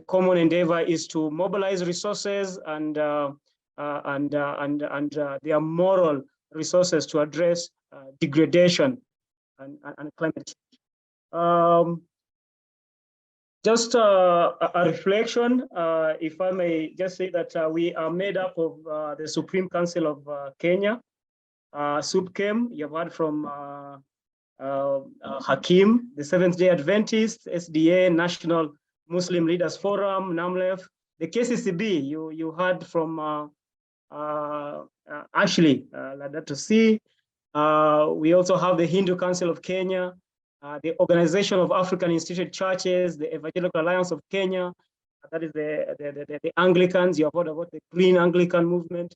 common endeavor is to mobilize resources and their moral resources to address degradation and climate change. Just a reflection, if I may just say that we are made up of the Supreme Council of Kenya, SUPKEM. You've heard from Hakim, the Seventh-day Adventist, SDA, National Muslim Leaders Forum, NAMLEF, the KCCB. You heard from Ashley, Laudato Si. We also have the Hindu Council of Kenya, the Organization of African Instituted Churches, the Evangelical Alliance of Kenya, that is the Anglicans. You have heard about the Green Anglican movement.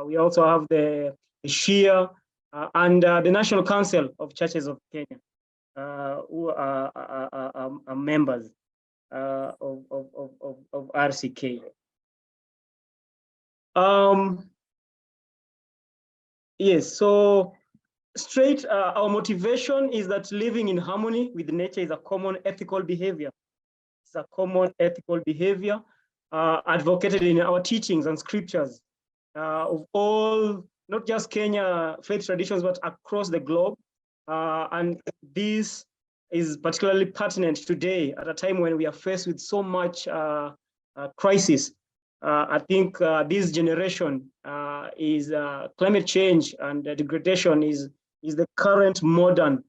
We also have the Shia and the National Council of Churches of Kenya, who are members of RCK. Yes, so straight, our motivation is that living in harmony with nature is a common ethical behavior. It's a common ethical behavior advocated in our teachings and scriptures of all, not just Kenya faith traditions, but across the globe. And this is particularly pertinent today at a time when we are faced with so much crisis. I think this generation is climate change and degradation is the current modern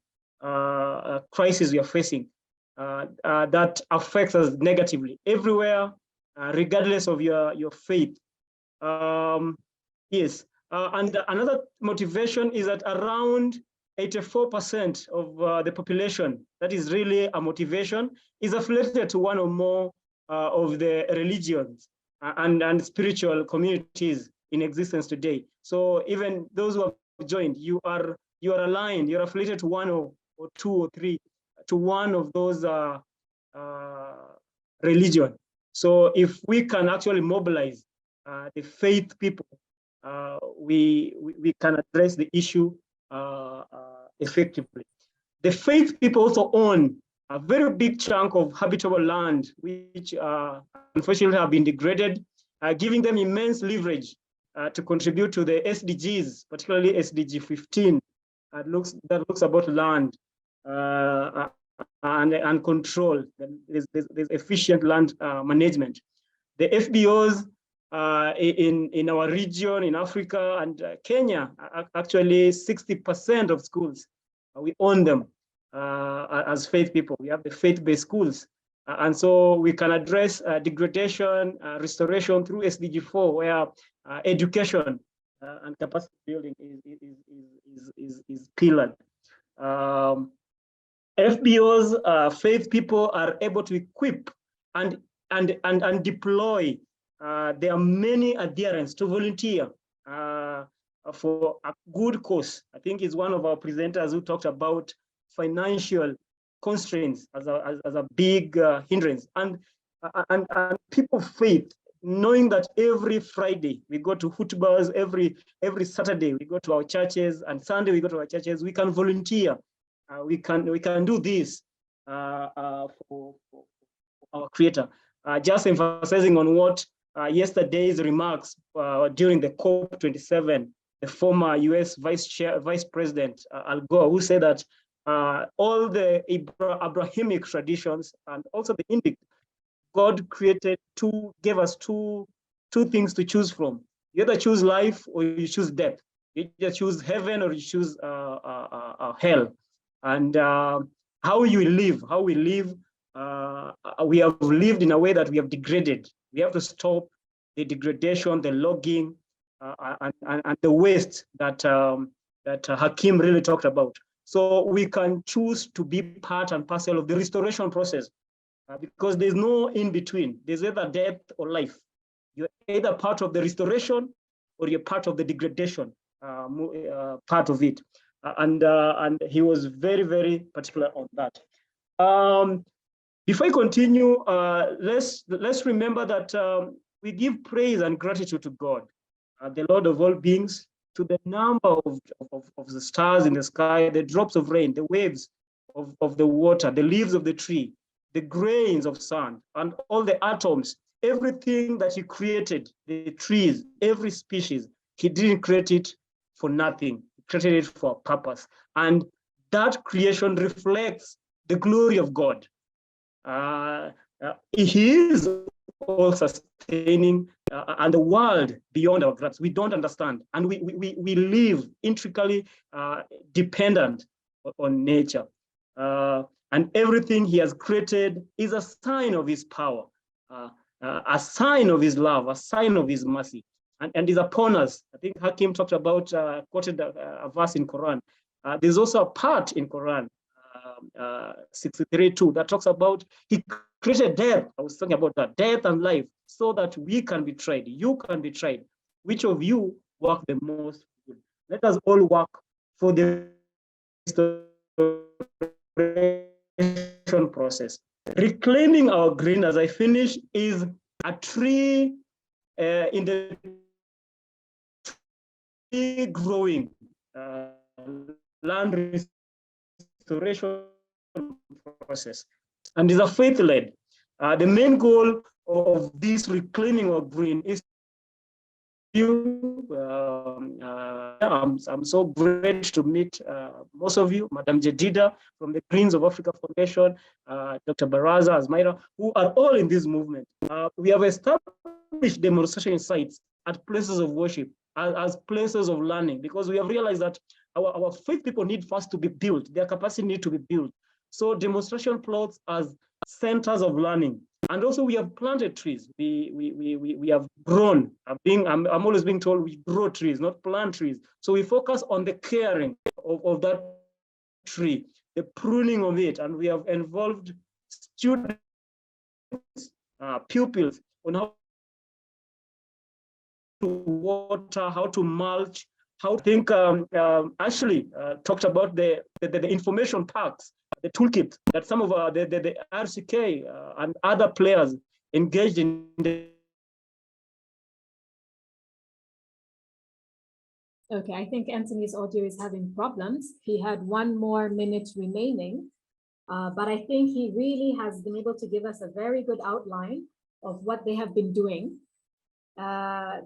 crisis we are facing that affects us negatively everywhere, regardless of your faith. Yes, and another motivation is that around 84% of the population, that is really a motivation, is affiliated to one or more of the religions and spiritual communities in existence today. So even those who have joined, you are aligned, you're affiliated to one or two or three, to one of those religion. So if we can actually mobilize the faith people, we can address the issue effectively. The faith people also own a very big chunk of habitable land, which unfortunately have been degraded, giving them immense leverage to contribute to the SDGs, particularly SDG 15, that looks about land and control. There's efficient land management. The FBOs in our region, in Africa and Kenya, actually 60% of schools, we own them. as faith people. We have the faith-based schools. And so we can address degradation, restoration through SDG 4, where education and capacity building is pillared. FBOs, faith people, are able to equip and deploy there are many adherents to volunteer for a good cause. I think it's one of our presenters who talked about financial constraints as a big hindrance, and people of faith, knowing that every Friday we go to hutbahs, every Saturday we go to our churches, and Sunday we go to our churches, we can volunteer. We can do this for our Creator. Just emphasizing on what yesterday's remarks during the COP27, the former US Vice President Al Gore, who said that all the Abrahamic traditions and also the Indic, God gave us two things to choose from. You either choose life or you choose death. You either choose heaven or you choose hell. And how we live, we have lived in a way that we have degraded. We have to stop the degradation, the logging, and the waste that Hakeem really talked about. So we can choose to be part and parcel of the restoration process, because there's no in between. There's either death or life. You're either part of the restoration or you're part of the degradation part of it. And he was very, very particular on that. Before I continue, let's remember that we give praise and gratitude to God, the Lord of all beings, to the number of the stars in the sky, the drops of rain, the waves of the water, the leaves of the tree, the grains of sand, and all the atoms, everything that he created, the trees, every species, he didn't create it for nothing. He created it for a purpose. And that creation reflects the glory of God. He is all sustaining and the world beyond our grasp. We don't understand, and we live intricately dependent on nature. And everything he has created is a sign of his power, a sign of his love, a sign of his mercy, and is upon us. I think Hakeem talked about, quoted a verse in Quran. There's also a part in Quran, 63:2, that talks about he created death. I was talking about that, death and life, so that we can be tried. You can be tried. Which of you work the most good? Let us all work for the restoration process. Reclaiming our green, as I finish, is a tree in the tree growing land restoration process, and is a faith-led. The main goal of this reclaiming of green is I'm so great to meet most of you, Madam Jedida from the Greens of Africa Foundation, Dr. Baraza, Azmaira, who are all in this movement. We have established demonstration sites at places of worship, as places of learning, because we have realized that our faith people need first to be built, their capacity need to be built. So demonstration plots as centers of learning. And also we have planted trees. We have grown. I'm always being told we grow trees, not plant trees. So we focus on the caring of that tree, the pruning of it. And we have involved students, pupils on how to water, how to mulch, how to think. Ashley talked about the information packs, the toolkit that some of the RCK and other players engaged in. Okay, I think Anthony's audio is having problems. He had 1 more minute remaining, but I think he really has been able to give us a very good outline of what they have been doing.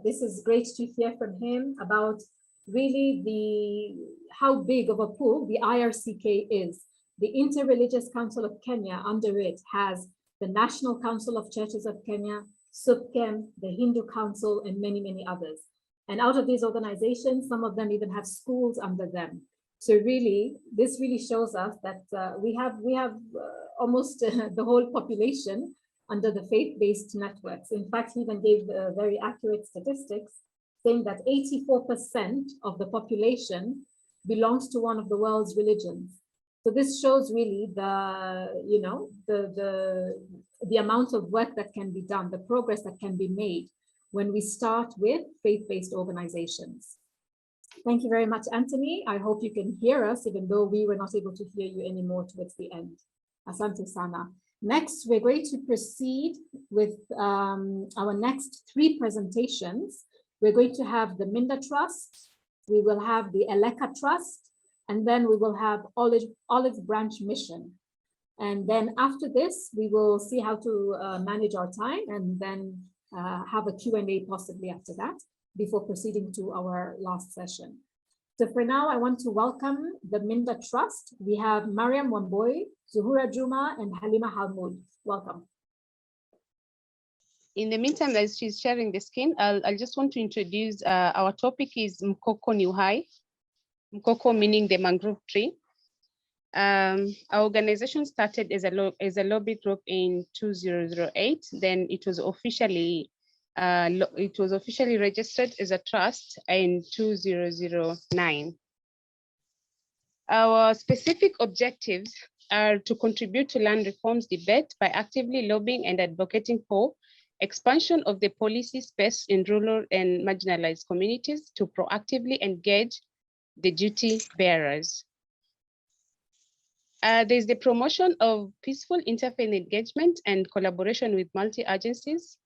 This is great to hear from him about really how big of a pool the IRCK is. The Interreligious Council of Kenya, under it, has the National Council of Churches of Kenya, SUPKEM, the Hindu Council, and many, many others. And out of these organizations, some of them even have schools under them. So really, this really shows us that we have almost the whole population under the faith-based networks. In fact, he even gave very accurate statistics saying that 84% of the population belongs to one of the world's religions. So this shows really the, you know, the amount of work that can be done, the progress that can be made when we start with faith-based organizations. Thank you very much, Anthony. I hope you can hear us, even though we were not able to hear you anymore towards the end. Asante sana. Next, we're going to proceed with our next 3 presentations. We're going to have the Minda Trust, we will have the Eleka Trust, and then we will have Olive Branch Mission. And then after this, we will see how to manage our time and then have a Q&A possibly after that, before proceeding to our last session. So for now, I want to welcome the Minda Trust. We have Mariam Wamboi, Zuhura Juma, and Halima Halmoud. Welcome. In the meantime, as she's sharing the screen, I just want to introduce our topic is Mkoko ni Uhai. Mkoko meaning the mangrove tree. Our organization started as a lobby group in 2008. Then it was officially registered as a trust in 2009. Our specific objectives are to contribute to land reforms debate by actively lobbying and advocating for expansion of the policy space in rural and marginalized communities to proactively engage the duty bearers. There's the promotion of peaceful interfaith engagement and collaboration with multi-agencies.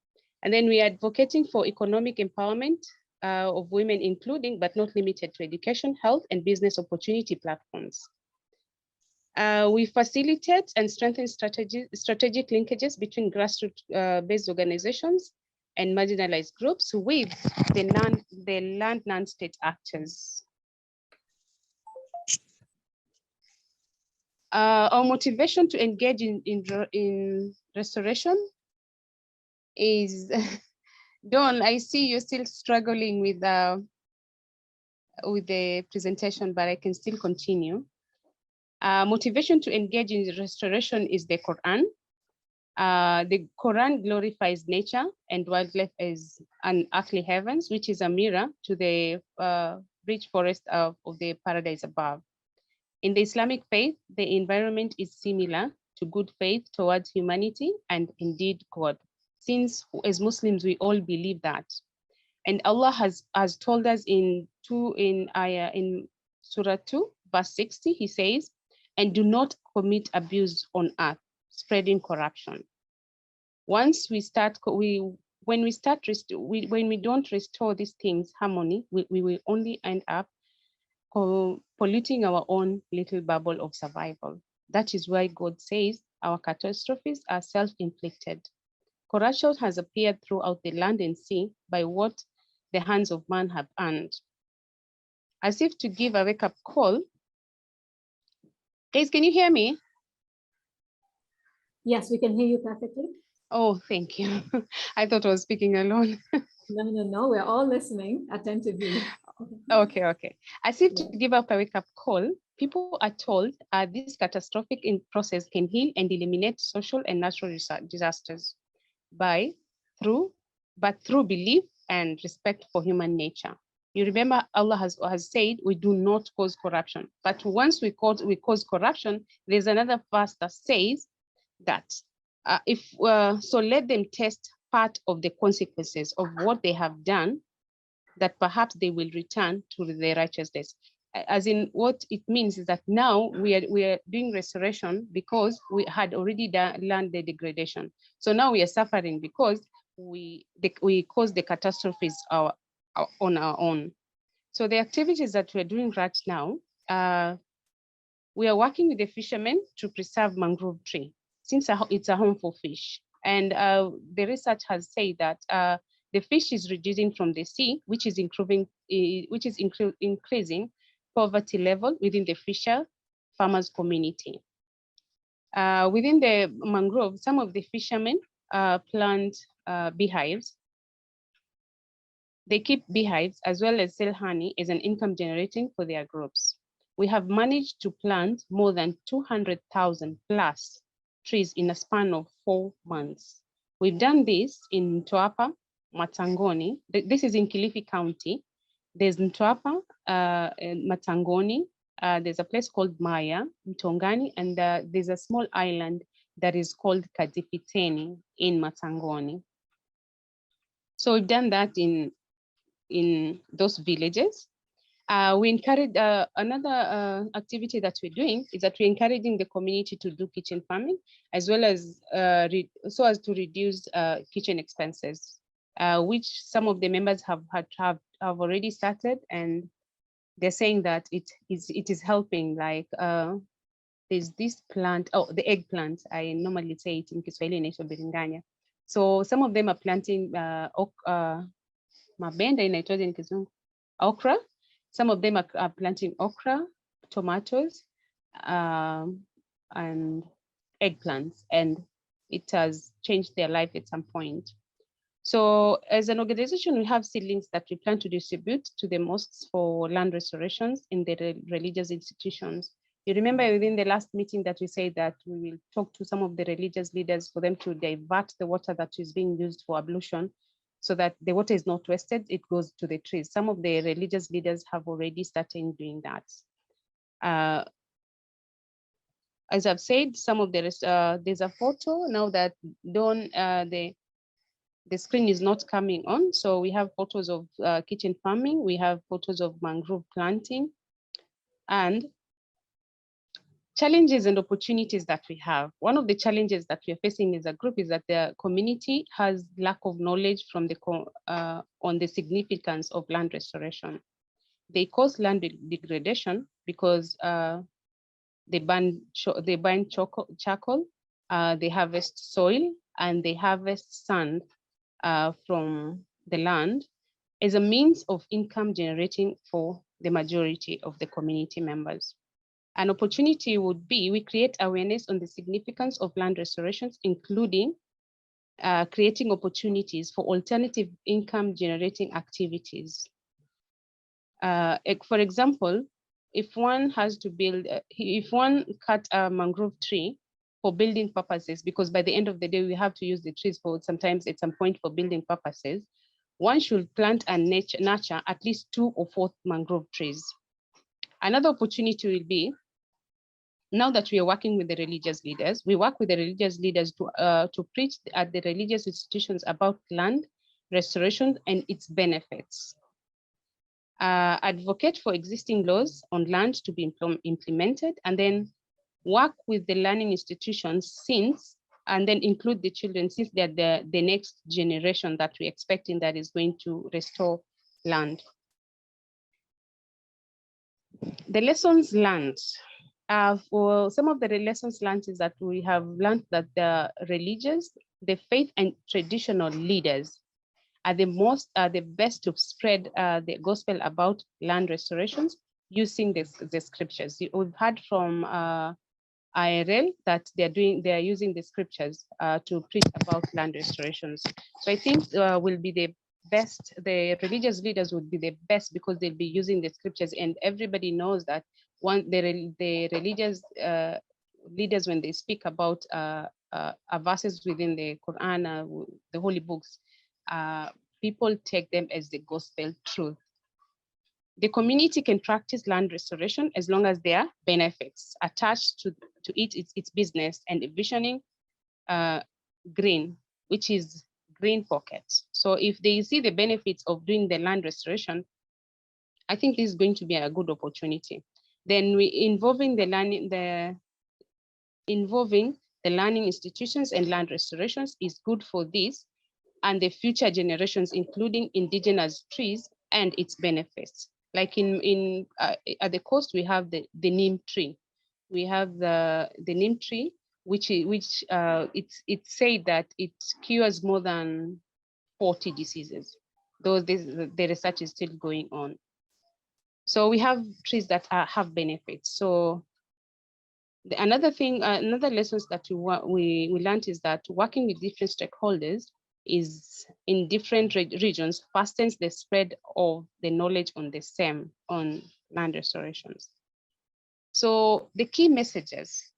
And then we are advocating for economic empowerment of women, including but not limited to education, health, and business opportunity platforms. We facilitate and strengthen strategic linkages between grassroots-based organizations and marginalized groups with the land non-state actors. Our motivation to engage in restoration is, Dawn, I see you're still struggling with the presentation, but I can still continue. Motivation to engage in restoration is the Quran. The Quran glorifies nature and wildlife as an earthly heavens, which is a mirror to the rich forest of the paradise above. In the Islamic faith, the environment is similar to good faith towards humanity and indeed God, since as Muslims, we all believe that. And Allah has told us in Surah 2, verse 60, he says, and do not commit abuse on earth, spreading corruption. Once we start, when we don't restore these things, harmony, we will only end up polluting our own little bubble of survival. That is why God says our catastrophes are self-inflicted. Corruption has appeared throughout the land and sea by what the hands of man have earned. As if to give a wake-up call. Guys, can you hear me? Yes, we can hear you perfectly. Oh, thank you. I thought I was speaking alone. No, we're all listening attentively. Okay. As if to give up a wake-up call, people are told this catastrophic process can heal and eliminate social and natural disasters through belief and respect for human nature. You remember Allah has said we do not cause corruption, but once we cause corruption, there's another verse that says that so let them test part of the consequences of what they have done, that perhaps they will return to their righteousness. As in, what it means is that now we are doing restoration because we had already learned the degradation. So now we are suffering because we caused the catastrophes on our own. So the activities that we're doing right now, we are working with the fishermen to preserve mangrove tree, since it's a home for fish. And the research has said that the fish is reducing from the sea, which is increasing poverty level within the fisher farmers community. Within the mangrove, some of the fishermen plant beehives. They keep beehives as well as sell honey as an income generating for their groups. we have managed to plant more than 200,000 plus trees in a span of 4 months. We've done this in Mtwapa, Matangoni. This is in Kilifi County. There's Mtwapa, Matangoni. There's a place called Maya, Mtongani, and there's a small island that is called Kadipiteni in Matangoni. So we've done that in those villages. We encourage another activity that we're doing is that we're encouraging the community to do kitchen farming, as well as so as to reduce kitchen expenses, which some of the members have already started, and they're saying that it is helping. Like there's this plant, the eggplant. I normally say it in Kiswahili inaitwa biringanya. So some of them are planting mabenda inaitwaje in Kizungu, okra. Some of them are planting okra, tomatoes, and eggplants, and it has changed their life at some point. So as an organization, we have seedlings that we plan to distribute to the mosques for land restorations in the religious institutions. You remember within the last meeting that we said that we will talk to some of the religious leaders for them to divert the water that is being used for ablution, so that the water is not wasted, it goes to the trees. Some of the religious leaders have already started doing that. As I've said, some of the, there's a photo now that the screen is not coming on. So we have photos of kitchen farming, we have photos of mangrove planting, and challenges and opportunities that we have. One of the challenges that we are facing as a group is that the community has lack of knowledge from the on the significance of land restoration. They cause land degradation because they burn charcoal, they harvest soil, and they harvest sand from the land as a means of income generating for the majority of the community members. An opportunity would be we create awareness on the significance of land restorations, including creating opportunities for alternative income generating activities. For example, if one has to build, if one cut a mangrove tree for building purposes, because by the end of the day, we have to use the trees for sometimes at some point for building purposes, one should plant and nurture at least 2 or 4 mangrove trees. Another opportunity will be, now that we are working with the religious leaders, we work with the religious leaders to preach at the religious institutions about land restoration and its benefits. Advocate for existing laws on land to be implemented, and then work with the learning institutions and then include the children, since they're the next generation that we're expecting that is going to restore land. The lessons learned. For some of the lessons learned is that we have learned that the religious, the faith and traditional leaders are the best to spread the gospel about land restorations using the scriptures. We've heard from IRL that they are using the scriptures to preach about land restorations. So I think will be the best, the religious leaders would be the best because they'll be using the scriptures, and everybody knows that the religious leaders, when they speak about verses within the Quran, the holy books, people take them as the gospel truth. The community can practice land restoration as long as there are benefits attached to its business and envisioning green, which is green pockets. So if they see the benefits of doing the land restoration, I think this is going to be a good opportunity. Then involving the learning institutions and land restorations is good for this and the future generations, including indigenous trees and its benefits. Like at the coast, we have the neem tree. We have the neem tree, which it's said that it cures more than 40 diseases, though the research is still going on. So we have trees that have benefits. So another lessons that we learned is that working with different stakeholders is in different regions fastens the spread of the knowledge on land restorations. So the key messages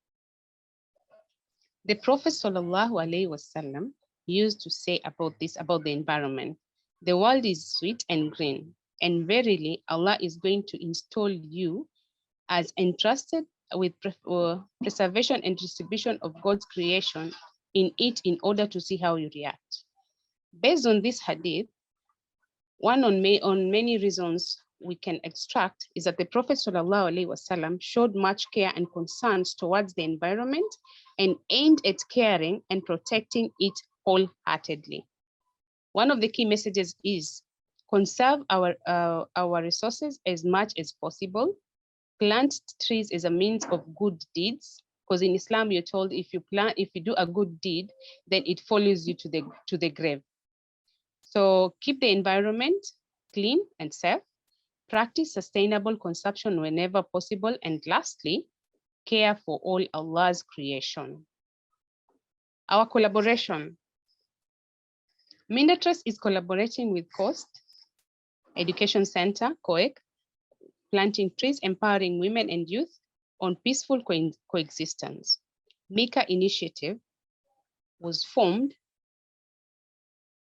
the Prophet ﷺ used to say about this, about the environment. The world is sweet and green, and verily Allah is going to install you as entrusted with preservation and distribution of God's creation in it in order to see how you react. Based on this hadith, one on many reasons we can extract is that the Prophet ﷺ showed much care and concerns towards the environment and aimed at caring and protecting it wholeheartedly. One of the key messages is conserve our resources as much as possible. Plant trees as a means of good deeds, because in Islam you're told if you do a good deed, then it follows you to the grave. So keep the environment clean and safe. Practice sustainable consumption whenever possible. And lastly, care for all Allah's creation. Our collaboration. Minda Trust is collaborating with COAST Education Center, COEC, planting trees, empowering women and youth on peaceful coexistence. MICA initiative was formed,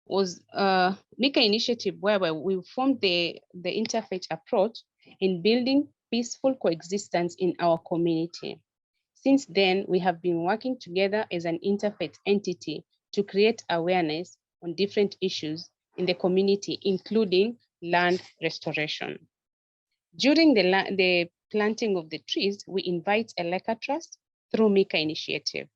MICA initiative whereby we formed the interfaith approach in building peaceful coexistence in our community. Since then, we have been working together as an interfaith entity to create awareness on different issues in the community, including land restoration. During the planting of the trees, we invite Eleka Trust through MICA initiative.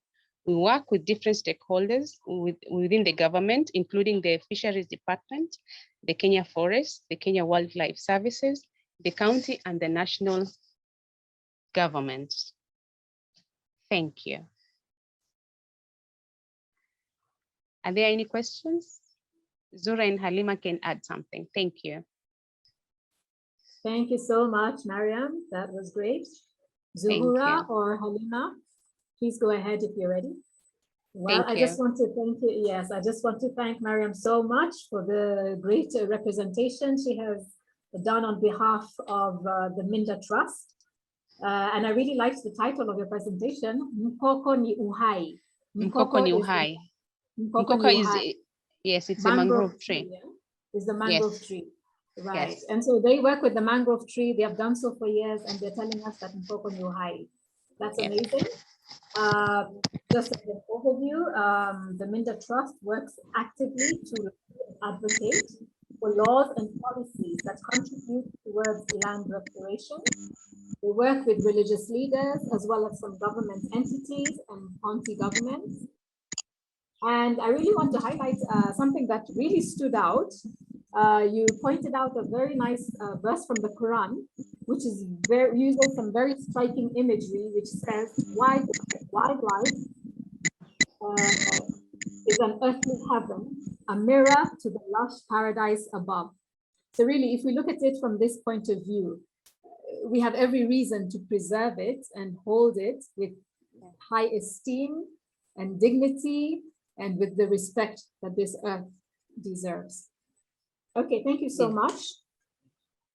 We work with different stakeholders within the government, including the Fisheries Department, the Kenya Forest, the Kenya Wildlife Services, the county, and the national government. Thank you. Are there any questions? Zura and Halima can add something. Thank you. Thank you so much, Mariam. That was great. Zuhura or Halima, please go ahead if you're ready. Well, I just want to thank you. Yes, I just want to thank Mariam so much for the great representation she has done on behalf of the Minda Trust. And I really liked the title of your presentation, Mkoko ni Uhai. Mkoko ni Uhai. Mkoko is, yes, it's a mangrove tree. Yeah? It's the mangrove tree. Right. Yes. And so they work with the mangrove tree. They have done so for years, and they're telling us that Mkoko ni Uhai. That's amazing. Just as an overview, the Minda Trust works actively to advocate for laws and policies that contribute towards land restoration. They work with religious leaders as well as some government entities and county governments. And I really want to highlight something that really stood out. You pointed out a very nice verse from the Quran, which is uses some very striking imagery, which says, wildlife is an earthly heaven, a mirror to the lush paradise above. So really, if we look at it from this point of view, we have every reason to preserve it and hold it with high esteem and dignity and with the respect that this earth deserves. Okay, thank you so much.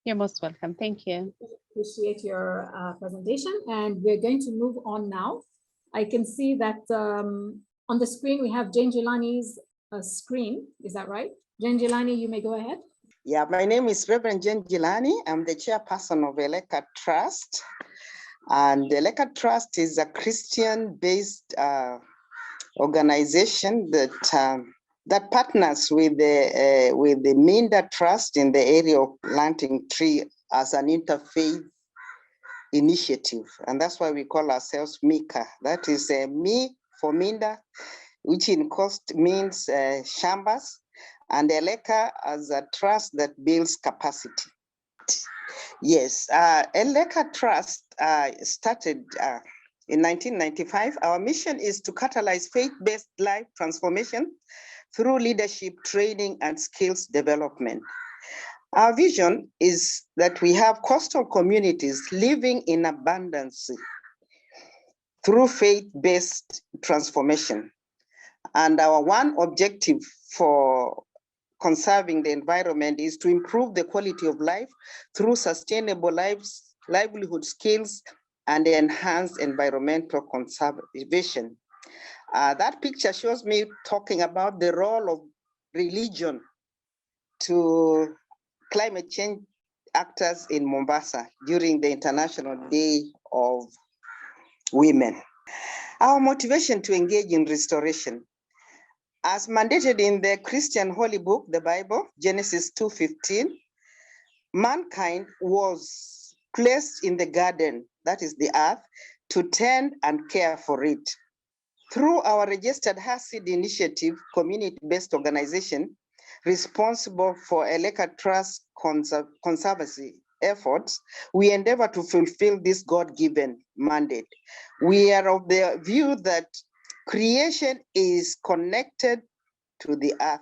You're most welcome. Thank you. Appreciate your presentation, and we're going to move on now. I can see that on the screen we have Jane Jilani's screen. Is that right? Jane Jilani, you may go ahead. Yeah, my name is Reverend Jane Jilani. I'm the chairperson of Eleka Trust. And Eleka Trust is a Christian-based organization that partners with the Minda Trust in the area of planting tree as an interfaith initiative. And that's why we call ourselves MICA. That is Mi for Minda, which in cost means Shambas, and Eleka as a trust that builds capacity. Yes, Eleka Trust started in 1995. Our mission is to catalyze faith-based life transformation through leadership training and skills development. Our vision is that we have coastal communities living in abundance through faith-based transformation. And our one objective for conserving the environment is to improve the quality of life through sustainable livelihood skills and enhance environmental conservation. That picture shows me talking about the role of religion to climate change actors in Mombasa during the International Day of Women. Our motivation to engage in restoration, as mandated in the Christian holy book, the Bible, Genesis 2:15, mankind was placed in the garden, that is the earth, to tend and care for it. Through our registered HACID initiative, community-based organization responsible for Eleka Trust Conservancy efforts, we endeavor to fulfill this God-given mandate. We are of the view that creation is connected to the earth,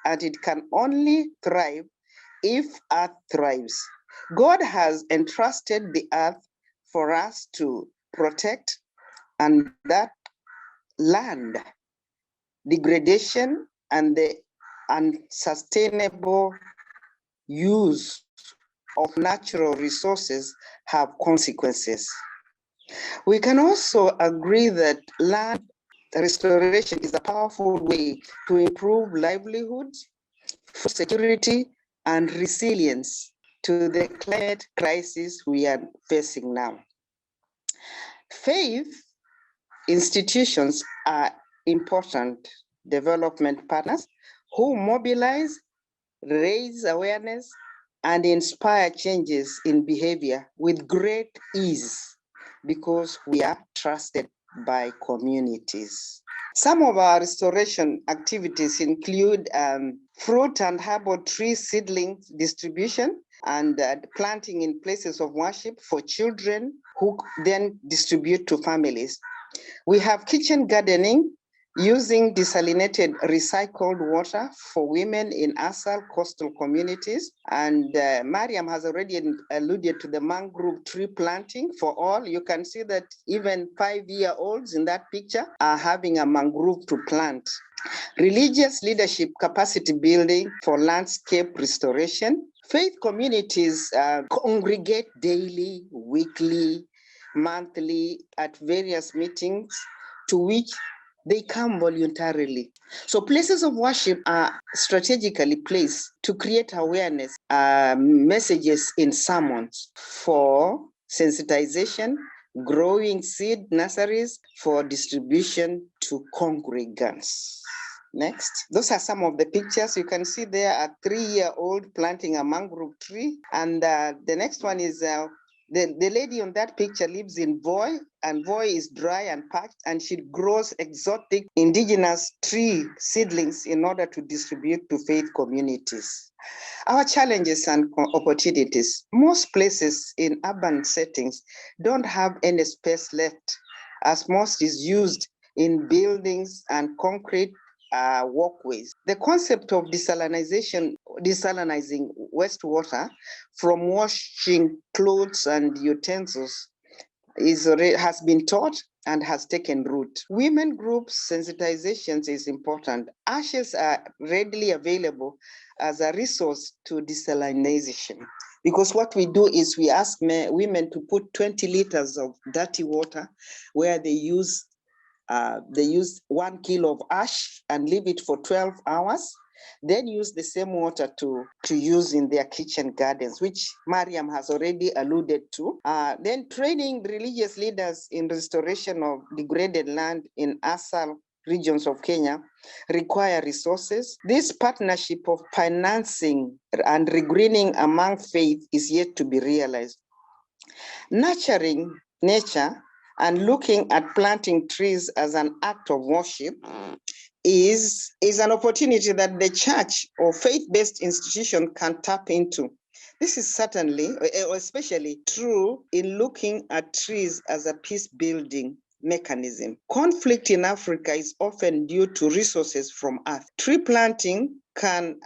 and it can only thrive if earth thrives. God has entrusted the earth for us to protect, and that land degradation and the unsustainable use of natural resources have consequences. We can also agree that land restoration is a powerful way to improve livelihoods, food security, and resilience to the climate crisis we are facing now. Faith institutions are important development partners who mobilize, raise awareness, and inspire changes in behavior with great ease because we are trusted by communities. Some of our restoration activities include fruit and herbal tree seedling distribution and planting in places of worship for children who then distribute to families. We have kitchen gardening using desalinated recycled water for women in ASAL coastal communities. And Mariam has already alluded to the mangrove tree planting for all. You can see that even 5-year-olds in that picture are having a mangrove to plant. Religious leadership capacity building for landscape restoration. Faith communities congregate daily, weekly, monthly at various meetings to which they come voluntarily. So places of worship are strategically placed to create awareness, messages in sermons for sensitization, growing seed nurseries for distribution to congregants. Next, those are some of the pictures. You can see there a 3-year-old planting a mangrove tree. And the next one is the lady on that picture lives in Voi, and Voi is dry and parched, and she grows exotic indigenous tree seedlings in order to distribute to faith communities. Our challenges and opportunities. Most places in urban settings don't have any space left, as most is used in buildings and concrete walkways. The concept of desalinizing wastewater from washing clothes and utensils has been taught and has taken root. Women groups sensitizations is important. Ashes are readily available as a resource to desalinization. Because what we do is we ask women to put 20 liters of dirty water where they use 1 kilo of ash and leave it for 12 hours, then use the same water to use in their kitchen gardens, which Mariam has already alluded to. Then training religious leaders in restoration of degraded land in ASAL regions of Kenya require resources. This partnership of financing and regreening among faith is yet to be realized. Nurturing nature and looking at planting trees as an act of worship is an opportunity that the church or faith-based institution can tap into. This is certainly, or especially true in looking at trees as a peace-building mechanism. Conflict in Africa is often due to resources from earth. Tree planting can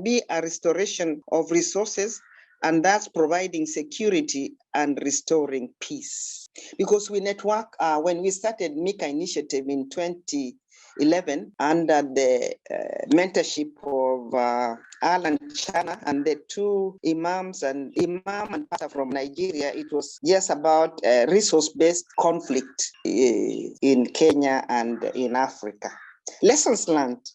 be a restoration of resources, and that's providing security and restoring peace. Because we network, when we started Mika Initiative in 2011 under the mentorship of Alan Chana and the two imams and pastor from Nigeria, it was just about resource-based conflict in Kenya and in Africa. Lessons learned.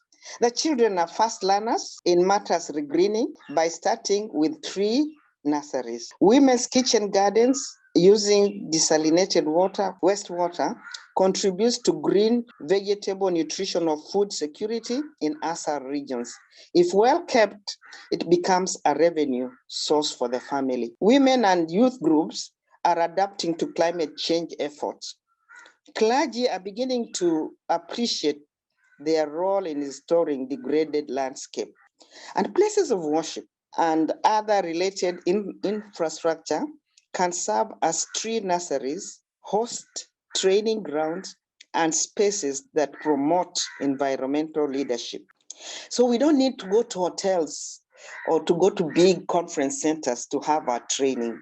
The children are fast learners in matters regreening by starting with tree nurseries. Women's kitchen gardens using desalinated water, wastewater, contributes to green vegetable nutritional food security in ASAR regions. If well kept, it becomes a revenue source for the family. Women and youth groups are adapting to climate change efforts. Clergy are beginning to appreciate their role in restoring degraded landscape. And places of worship and other related infrastructure can serve as tree nurseries, host training grounds, and spaces that promote environmental leadership. So we don't need to go to hotels or to go to big conference centers to have our training.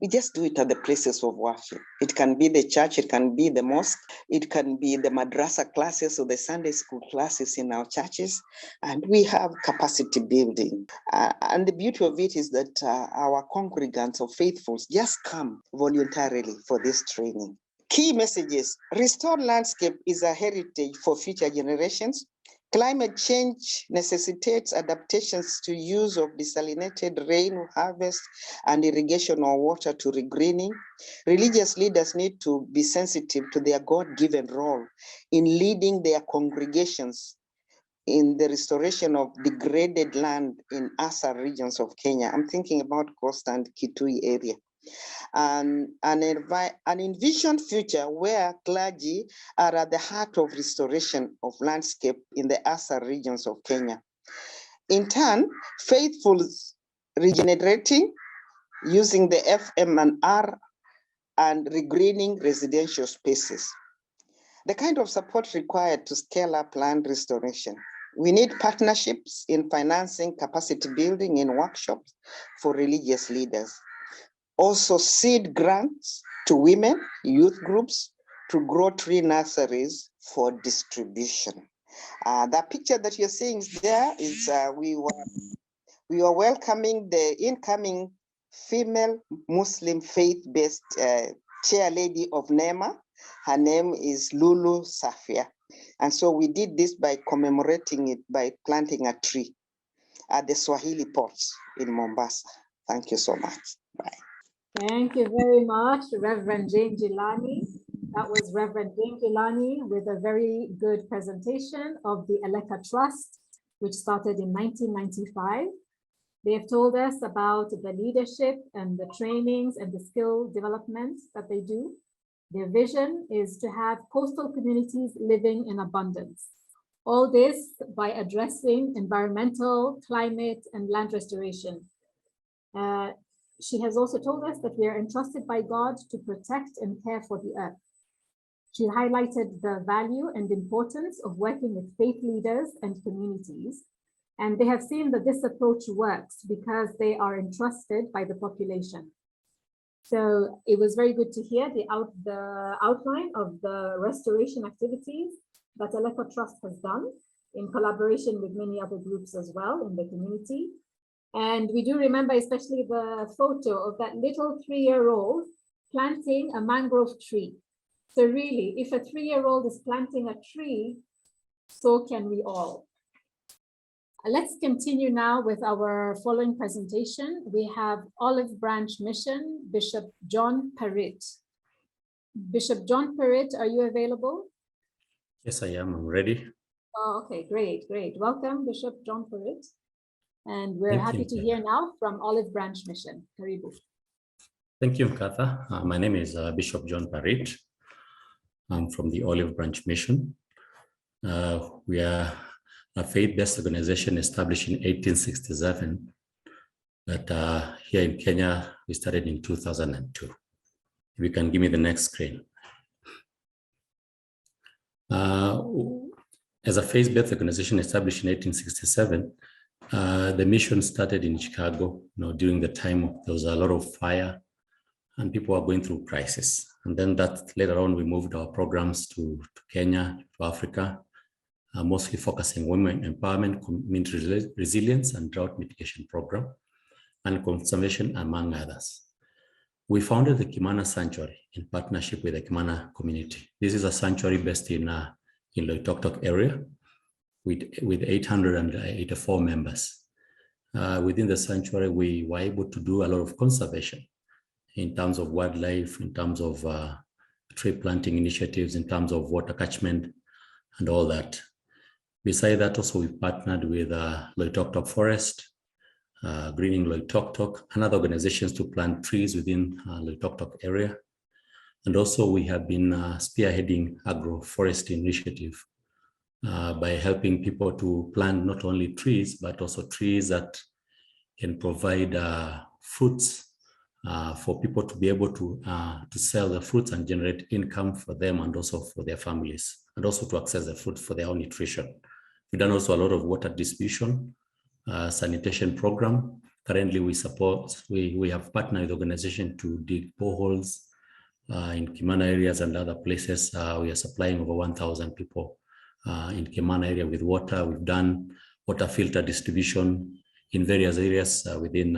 We just do it at the places of worship. It can be the church, it can be the mosque, it can be the madrasa classes or the Sunday school classes in our churches, and we have capacity building. And the beauty of it is that our congregants or faithfuls just come voluntarily for this training. Key messages: restored landscape is a heritage for future generations. Climate change necessitates adaptations to use of desalinated rain harvest and irrigation or water to regreening. Religious leaders need to be sensitive to their God-given role in leading their congregations in the restoration of degraded land in ASAR regions of Kenya. I'm thinking about Coast and Kitui area. An envisioned future where clergy are at the heart of restoration of landscape in the ASAR regions of Kenya. In turn, faithfuls regenerating using the FM&R and regreening residential spaces. The kind of support required to scale up land restoration. We need partnerships in financing capacity building in workshops for religious leaders. Also seed grants to women, youth groups to grow tree nurseries for distribution. That picture that you're seeing there is we were welcoming the incoming female Muslim faith-based chair lady of NEMA. Her name is Lulu Safia. And so we did this by commemorating it by planting a tree at the Swahili Ports in Mombasa. Thank you so much. Bye. Thank you very much, Reverend Jane Gilani. That was Reverend Jane Gilani with a very good presentation of the Eleka Trust, which started in 1995. They have told us about the leadership and the trainings and the skill development that they do. Their vision is to have coastal communities living in abundance. All this by addressing environmental, climate, and land restoration. She has also told us that we are entrusted by God to protect and care for the earth. She highlighted the value and importance of working with faith leaders and communities. And they have seen that this approach works because they are entrusted by the population. So it was very good to hear the outline of the restoration activities that Eleka Trust has done in collaboration with many other groups as well in the community. And we do remember especially the photo of that little 3-year-old planting a mangrove tree. So really, if a 3-year-old is planting a tree, so can we all. Let's continue now with our following presentation. We have Olive Branch Mission, Bishop John Parritt. Bishop John Parritt, are you available? Yes, I am. I'm ready. Oh, okay, great. Welcome, Bishop John Parritt. And we're happy to hear now from Olive Branch Mission. Karibu. Thank you, Katha. My name is Bishop John Parritt. I'm from the Olive Branch Mission. We are a faith-based organization established in 1867, but here in Kenya, we started in 2002. If you can give me the next screen. As a faith-based organization established in 1867, the mission started in Chicago, during the time there was a lot of fire and people were going through crisis. And then that later on, we moved our programs to Kenya, to Africa, mostly focusing women empowerment, community resilience, and drought mitigation program, and conservation, among others. We founded the Kimana Sanctuary in partnership with the Kimana community. This is a sanctuary based in Loitoktok area with 884 members. Within the sanctuary, we were able to do a lot of conservation in terms of wildlife, in terms of tree planting initiatives, in terms of water catchment, and all that. Besides that, also we partnered with Loitoktok Forest, Greening Loitoktok, and other organizations to plant trees within Loitoktok area. And also we have been spearheading agroforestry initiative by helping people to plant not only trees, but also trees that can provide fruits for people to be able to sell the fruits and generate income for them and also for their families, and also to access the fruit for their own nutrition. We've done also a lot of water distribution, sanitation program. Currently, we have partnered with organizations to dig boreholes in Kimana areas and other places. We are supplying over 1,000 people in Kimana area with water. We've done water filter distribution in various areas within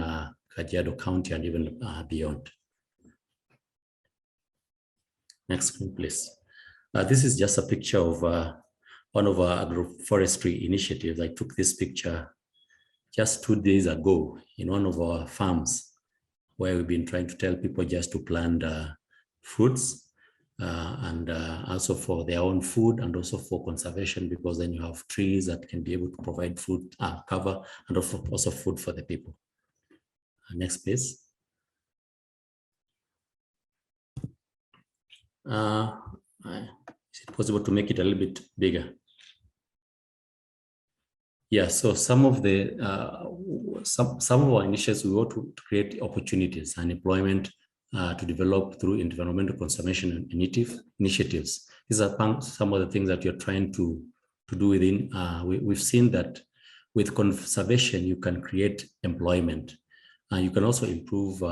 Kajiado County and even beyond. Next screen, please. This is just a picture of one of our agroforestry initiatives. I took this picture just 2 days ago in one of our farms where we've been trying to tell people just to plant fruits and also for their own food and also for conservation, because then you have trees that can be able to provide food cover and also food for the people. Next, please. Is it possible to make it a little bit bigger? Yeah, so some of our initiatives, we want to create opportunities and employment to develop through environmental conservation initiatives. These are some of the things that you're trying to do within. We've seen that with conservation, you can create employment. You can also improve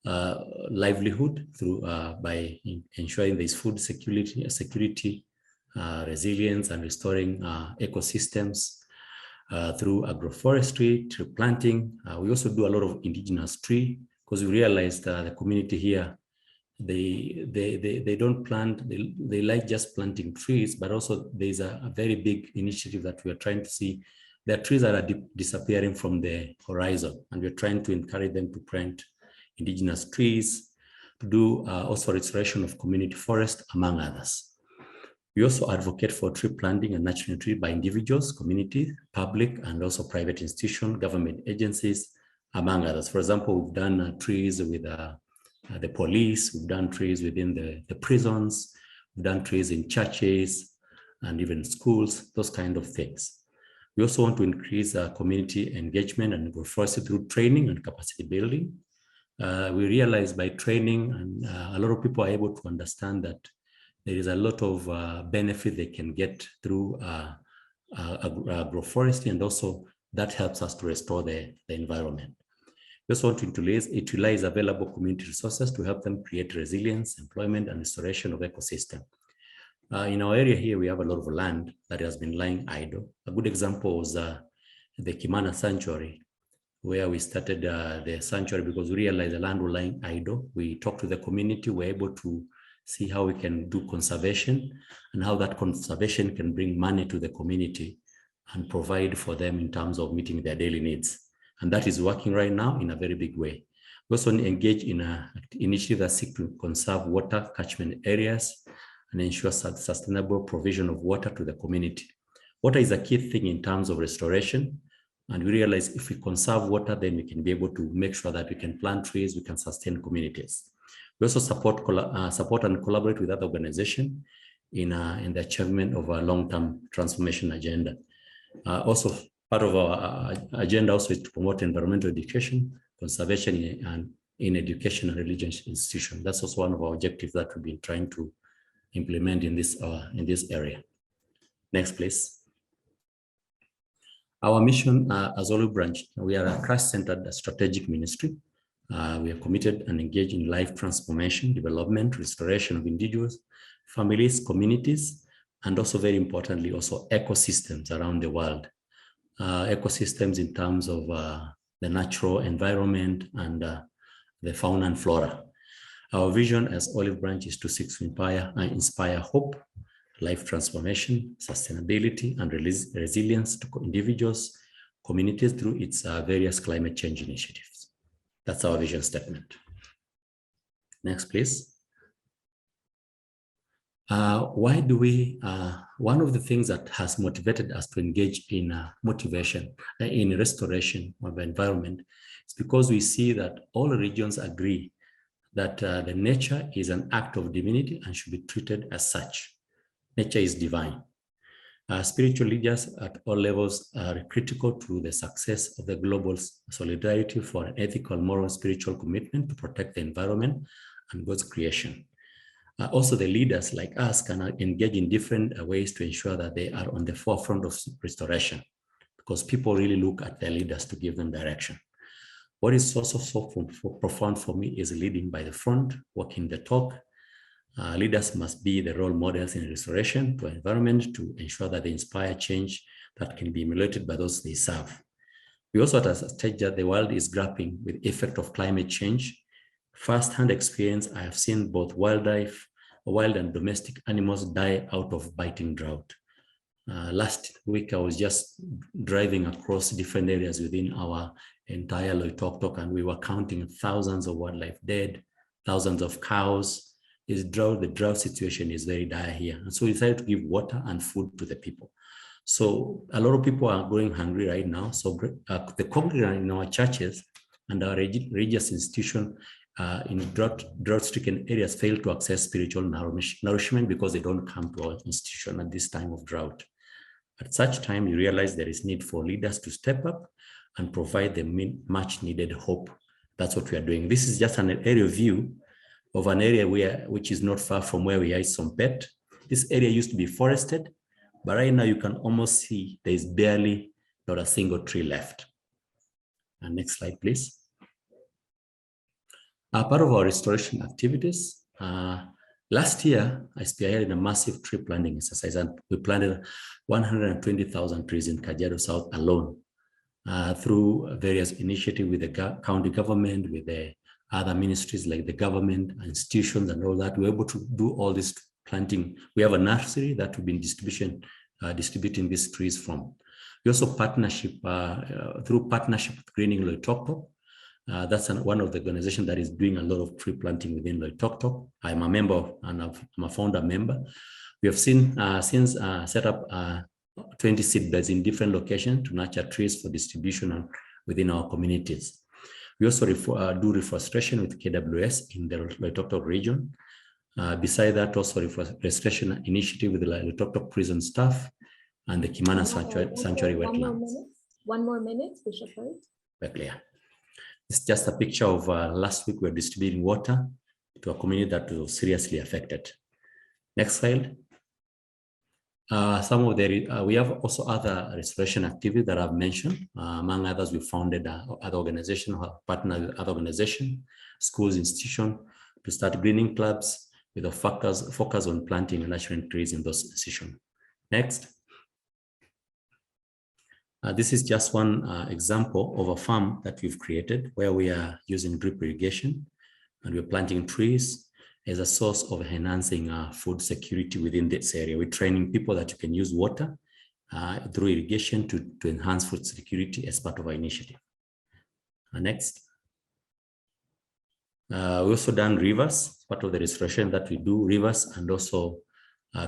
livelihood through by ensuring there's food security, resilience, and restoring ecosystems. Through agroforestry, tree planting. We also do a lot of indigenous tree, because we realized the community here, they don't plant, they like just planting trees, but also there's a very big initiative that we are trying to see. There are trees that are disappearing from the horizon, and we're trying to encourage them to plant indigenous trees, to do also restoration of community forest, among others. We also advocate for tree planting and nurturing tree by individuals, community, public, and also private institutions, government agencies, among others. For example, we've done trees with the police, we've done trees within the prisons, we've done trees in churches and even schools, those kind of things. We also want to increase community engagement and agroforestry through training and capacity building. We realize by training, and a lot of people are able to understand that there is a lot of benefit they can get through agroforestry, and also that helps us to restore the environment. We also want to utilize available community resources to help them create resilience, employment, and restoration of ecosystem. In our area here, we have a lot of land that has been lying idle. A good example was the Kimana Sanctuary, where we started the sanctuary because we realized the land was lying idle. We talked to the community, we're able to see how we can do conservation and how that conservation can bring money to the community and provide for them in terms of meeting their daily needs. And that is working right now in a very big way. We also engage in an initiative that seeks to conserve water catchment areas and ensure sustainable provision of water to the community. Water is a key thing in terms of restoration. And we realize if we conserve water, then we can be able to make sure that we can plant trees, we can sustain communities. We also support and collaborate with other organizations in the achievement of a long-term transformation agenda. Also, part of our agenda also is to promote environmental education, conservation, and in education and religious institutions. That's also one of our objectives that we've been trying to implement in this area. Next, please. Our mission as Olive Branch, we are a Christ-centered strategic ministry. We are committed and engaged in life transformation, development, restoration of individuals, families, communities, and also very importantly, also ecosystems around the world. Ecosystems in terms of the natural environment and the fauna and flora. Our vision as Olive Branch is to seek to inspire hope, life transformation, sustainability, and resilience to individuals, communities through its various climate change initiatives. That's our vision statement. Next, please. Why do we, one of the things that has motivated us to engage in motivation, in restoration of the environment, is because we see that all regions agree that the nature is an act of divinity and should be treated as such. Nature is divine. Spiritual leaders at all levels are critical to the success of the global solidarity for an ethical, moral, spiritual commitment to protect the environment and God's creation. Also, the leaders like us can engage in different ways to ensure that they are on the forefront of restoration, because people really look at their leaders to give them direction. What is also so profound for me is leading by the front, walking the talk. Leaders must be the role models in restoration to environment to ensure that they inspire change that can be emulated by those they serve. We also at a stage that the world is grappling with the effect of climate change. First-hand experience, I have seen both wildlife, wild and domestic animals die out of biting drought. Last week, I was just driving across different areas within our entire Loitoktok, and we were counting thousands of wildlife dead, thousands of cows. The drought situation is very dire here. And so we decided to give water and food to the people. So a lot of people are going hungry right now. So the congregants in our churches and our religious institution in drought-stricken areas fail to access spiritual nourishment because they don't come to our institution at this time of drought. At such time, you realize there is need for leaders to step up and provide the much needed hope. That's what we are doing. This is just an aerial view of an area which is not far from where we are, Sompet. This area used to be forested, but right now you can almost see there is barely not a single tree left. And next slide, please. Part of our restoration activities, last year, I spearheaded a massive tree planting exercise, and we planted 120,000 trees in Kajiado South alone through various initiatives with the county government, with the other ministries like the government, institutions, and all that. We're able to do all this planting. We have a nursery that we've been distributing these trees from. We also through partnership with Greening Loitoktok. That's one of the organizations that is doing a lot of tree planting within Loitoktok. I'm a member and I'm a founder member. We have since set up 20 seedbeds in different locations to nurture trees for distribution within our communities. We also do reforestation with KWS in the Loitoktok region. Beside that, also reforestation initiative with the Loitoktok prison staff and the Kimana Sanctuary wetlands. One more minute, Bishop Hurt. Very clear. It's just a picture of last week we were distributing water to a community that was seriously affected. Next slide. We have also other restoration activities that I've mentioned. Among others, we founded other organizations, partnered with other organizations, schools, institutions, to start greening clubs with a focus on planting and nurturing trees in those institutions. Next. This is just one example of a farm that we've created where we are using drip irrigation and we're planting trees as a source of enhancing food security within this area. We're training people that you can use water through irrigation to enhance food security as part of our initiative. Next. We also done rivers, part of the restoration that we do, rivers and also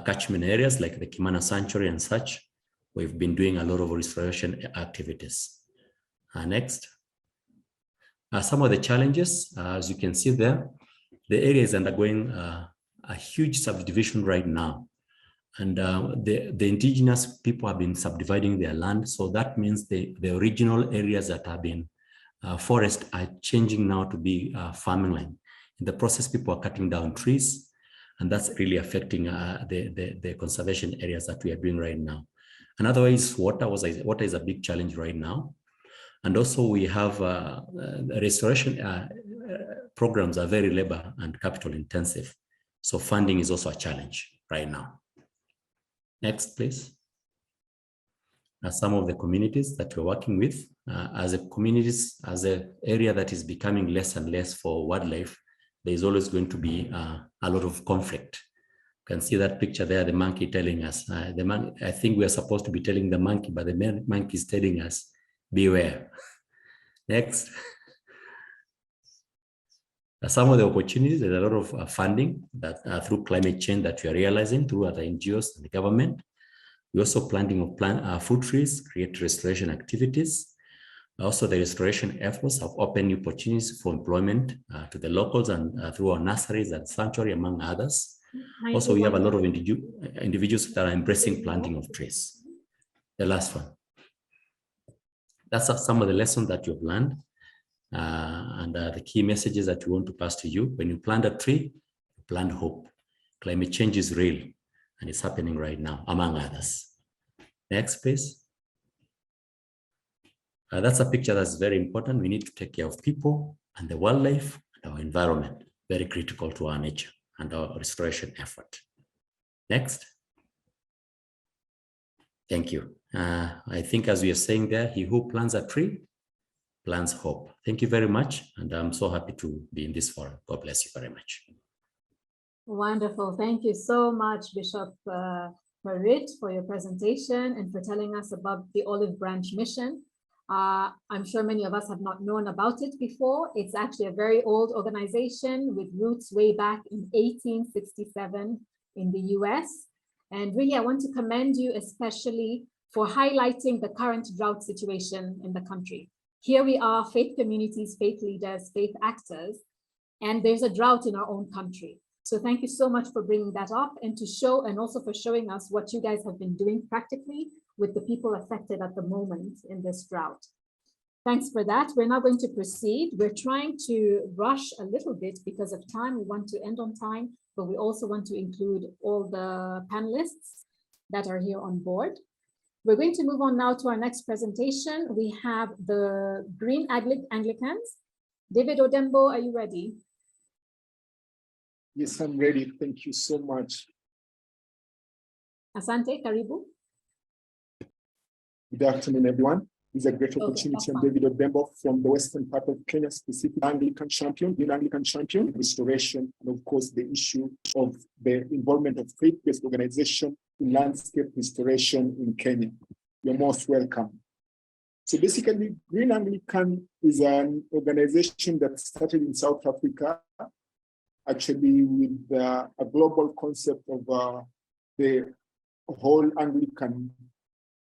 catchment areas like the Kimana Sanctuary and such. We've been doing a lot of restoration activities. Next. Some of the challenges, as you can see there, the area is undergoing a huge subdivision right now. And the indigenous people have been subdividing their land. So that means the original areas that have been forest are changing now to be farming land. In the process, people are cutting down trees, and that's really affecting the conservation areas that we are doing right now. Another way is water is a big challenge right now. And also we have restoration programs are very labor and capital intensive. So funding is also a challenge right now. Next, please. Some of the communities that we're working with as a communities, as an area that is becoming less and less for wildlife, there's always going to be a lot of conflict. You can see that picture there, the monkey telling us, I think we are supposed to be telling the monkey, but the monkey is telling us, beware. Next. Some of the opportunities, there's a lot of funding that through climate change that we are realizing through other NGOs and the government. We're also planting of food trees, create restoration activities. Also, the restoration efforts have opened new opportunities for employment to the locals and through our nurseries and sanctuary, among others. Also, we have a lot of individuals that are embracing planting of trees. The last one. That's some of the lessons that you've learned and the key messages that we want to pass to you. When you plant a tree, you plant hope. Climate change is real and it's happening right now, among others. Next, please. That's a picture that's very important. We need to take care of people and the wildlife and our environment, very critical to our nature and our restoration effort. Next. Thank you. I think as we are saying there, he who plants a tree plants hope. Thank you very much. And I'm so happy to be in this forum. God bless you very much. Wonderful. Thank you so much, Bishop Farid, for your presentation and for telling us about the Olive Branch Mission. I'm sure many of us have not known about it before. It's actually a very old organization with roots way back in 1867 in the US. And really, I want to commend you especially for highlighting the current drought situation in the country. Here we are, faith communities, faith leaders, faith actors, and there's a drought in our own country. So thank you so much for bringing that up and to show, and also for showing us what you guys have been doing practically with the people affected at the moment in this drought. Thanks for that. We're now going to proceed. We're trying to rush a little bit because of time. We want to end on time, but we also want to include all the panelists that are here on board. We're going to move on now to our next presentation. We have the Green Anglicans. David Odembo, are you ready? Yes, I'm ready. Thank you so much. Asante, karibu. Good afternoon, everyone. It's a great opportunity. I'm David Odembo from the western part of Kenya, specifically Anglican champion, Green Anglican champion, restoration, and of course, the issue of the involvement of faith-based organization in landscape restoration in Kenya. You're most welcome. So basically, Green Anglican is an organization that started in South Africa, actually with a global concept of the whole Anglican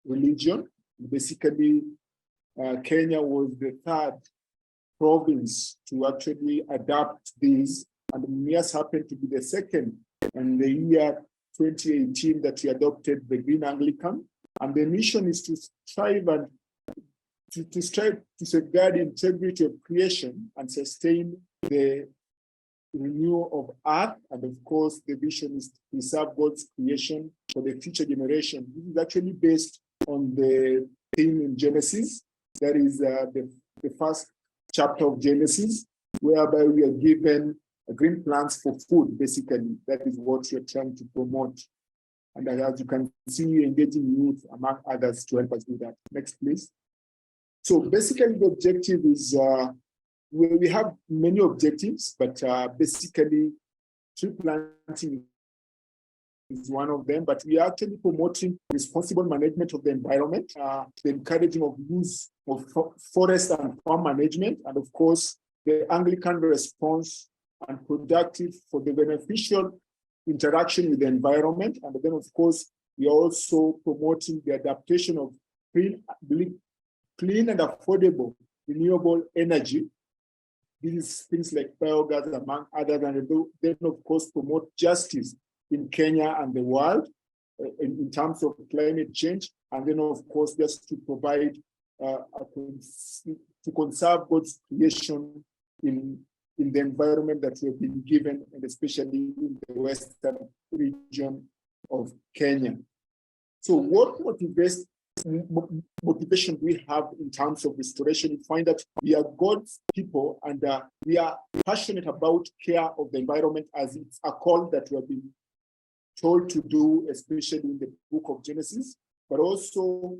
religion. Basically, Kenya was the third province to actually adopt these, and Mumias happened to be the second in the year 2018 that we adopted the Green Anglican. And the mission is to strive and to safeguard the integrity of creation and sustain the renewal of earth. And of course, the vision is to preserve God's creation for the future generation. This is actually based on the theme in Genesis. That is the first chapter of Genesis, whereby we are given green plants for food, basically. That is what we're trying to promote. And as you can see, we're engaging youth, among others, to help us do that. Next, please. So basically, the objective is, we have many objectives, but basically, tree planting is one of them, but we are actually promoting responsible management of the environment, the encouraging of use of forest and farm management, and of course, the Anglican response and productive for the beneficial interaction with the environment. And then, of course, we are also promoting the adaptation of clean and affordable renewable energy. These is things like biogas, among others, and then, of course, promote justice in Kenya and the world in terms of climate change. And then, of course, just to provide, to conserve God's creation in the environment that we have been given, and especially in the western region of Kenya. So what motivation we have in terms of restoration? We find that we are God's people, and we are passionate about care of the environment, as it's a call that we have been told to do, especially in the book of Genesis, but also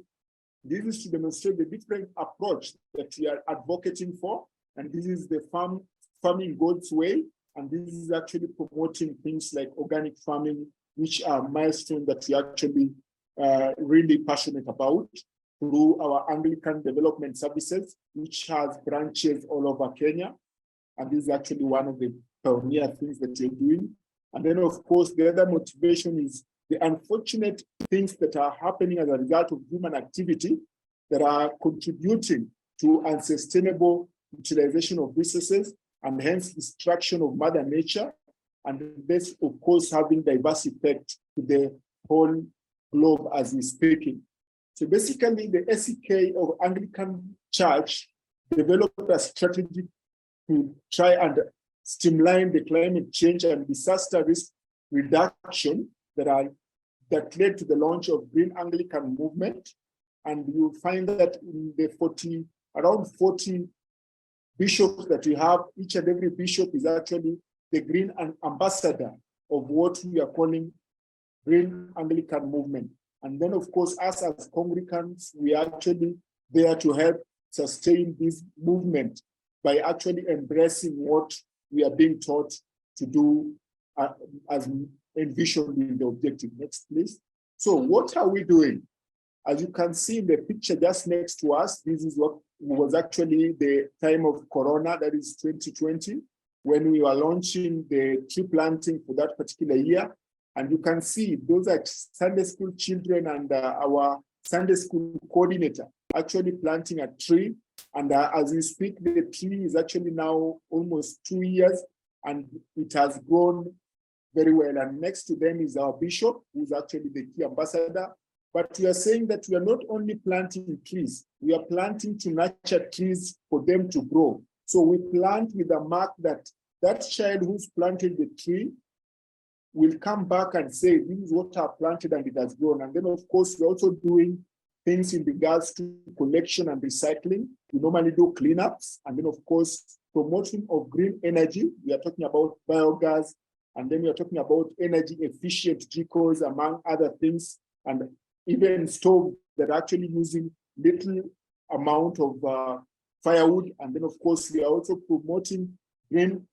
this is to demonstrate the different approach that we are advocating for. And this is the farming God's way. And this is actually promoting things like organic farming, which are milestones that we actually really passionate about through our Anglican Development Services, which has branches all over Kenya. And this is actually one of the pioneer things that we're doing. And then, of course, the other motivation is the unfortunate things that are happening as a result of human activity that are contributing to unsustainable utilization of resources and hence destruction of Mother Nature. And this, of course, having diverse effect to the whole globe as we're speaking. So basically, the SEK of Anglican Church developed a strategy to try and streamline the climate change and disaster risk reduction that led to the launch of Green Anglican Movement. And you'll find that in the around 40 bishops that we have, each and every bishop is actually the green ambassador of what we are calling Green Anglican Movement. And then, of course, us as congregants, we are actually there to help sustain this movement by actually embracing what we are being taught to do as envisioned in the objective. Next, please. So what are we doing? As you can see in the picture just next to us, this is what was actually the time of Corona, that is 2020, when we were launching the tree planting for that particular year. And you can see those are Sunday school children and our Sunday school coordinator actually planting a tree. And as we speak, the tree is actually now almost 2 years and it has grown very well. And next to them is our bishop, who's actually the key ambassador. But we are saying that we are not only planting trees, we are planting to nurture trees for them to grow. So we plant with a mark that that child who's planted the tree will come back and say, this is what I planted and it has grown. And then, of course, we're also doing things in regards to collection and recycling. We normally do cleanups. And then, of course, promotion of green energy. We are talking about biogas. And then we are talking about energy efficient vehicles, among other things. And even stoves that are actually using little amount of firewood. And then, of course, we are also promoting green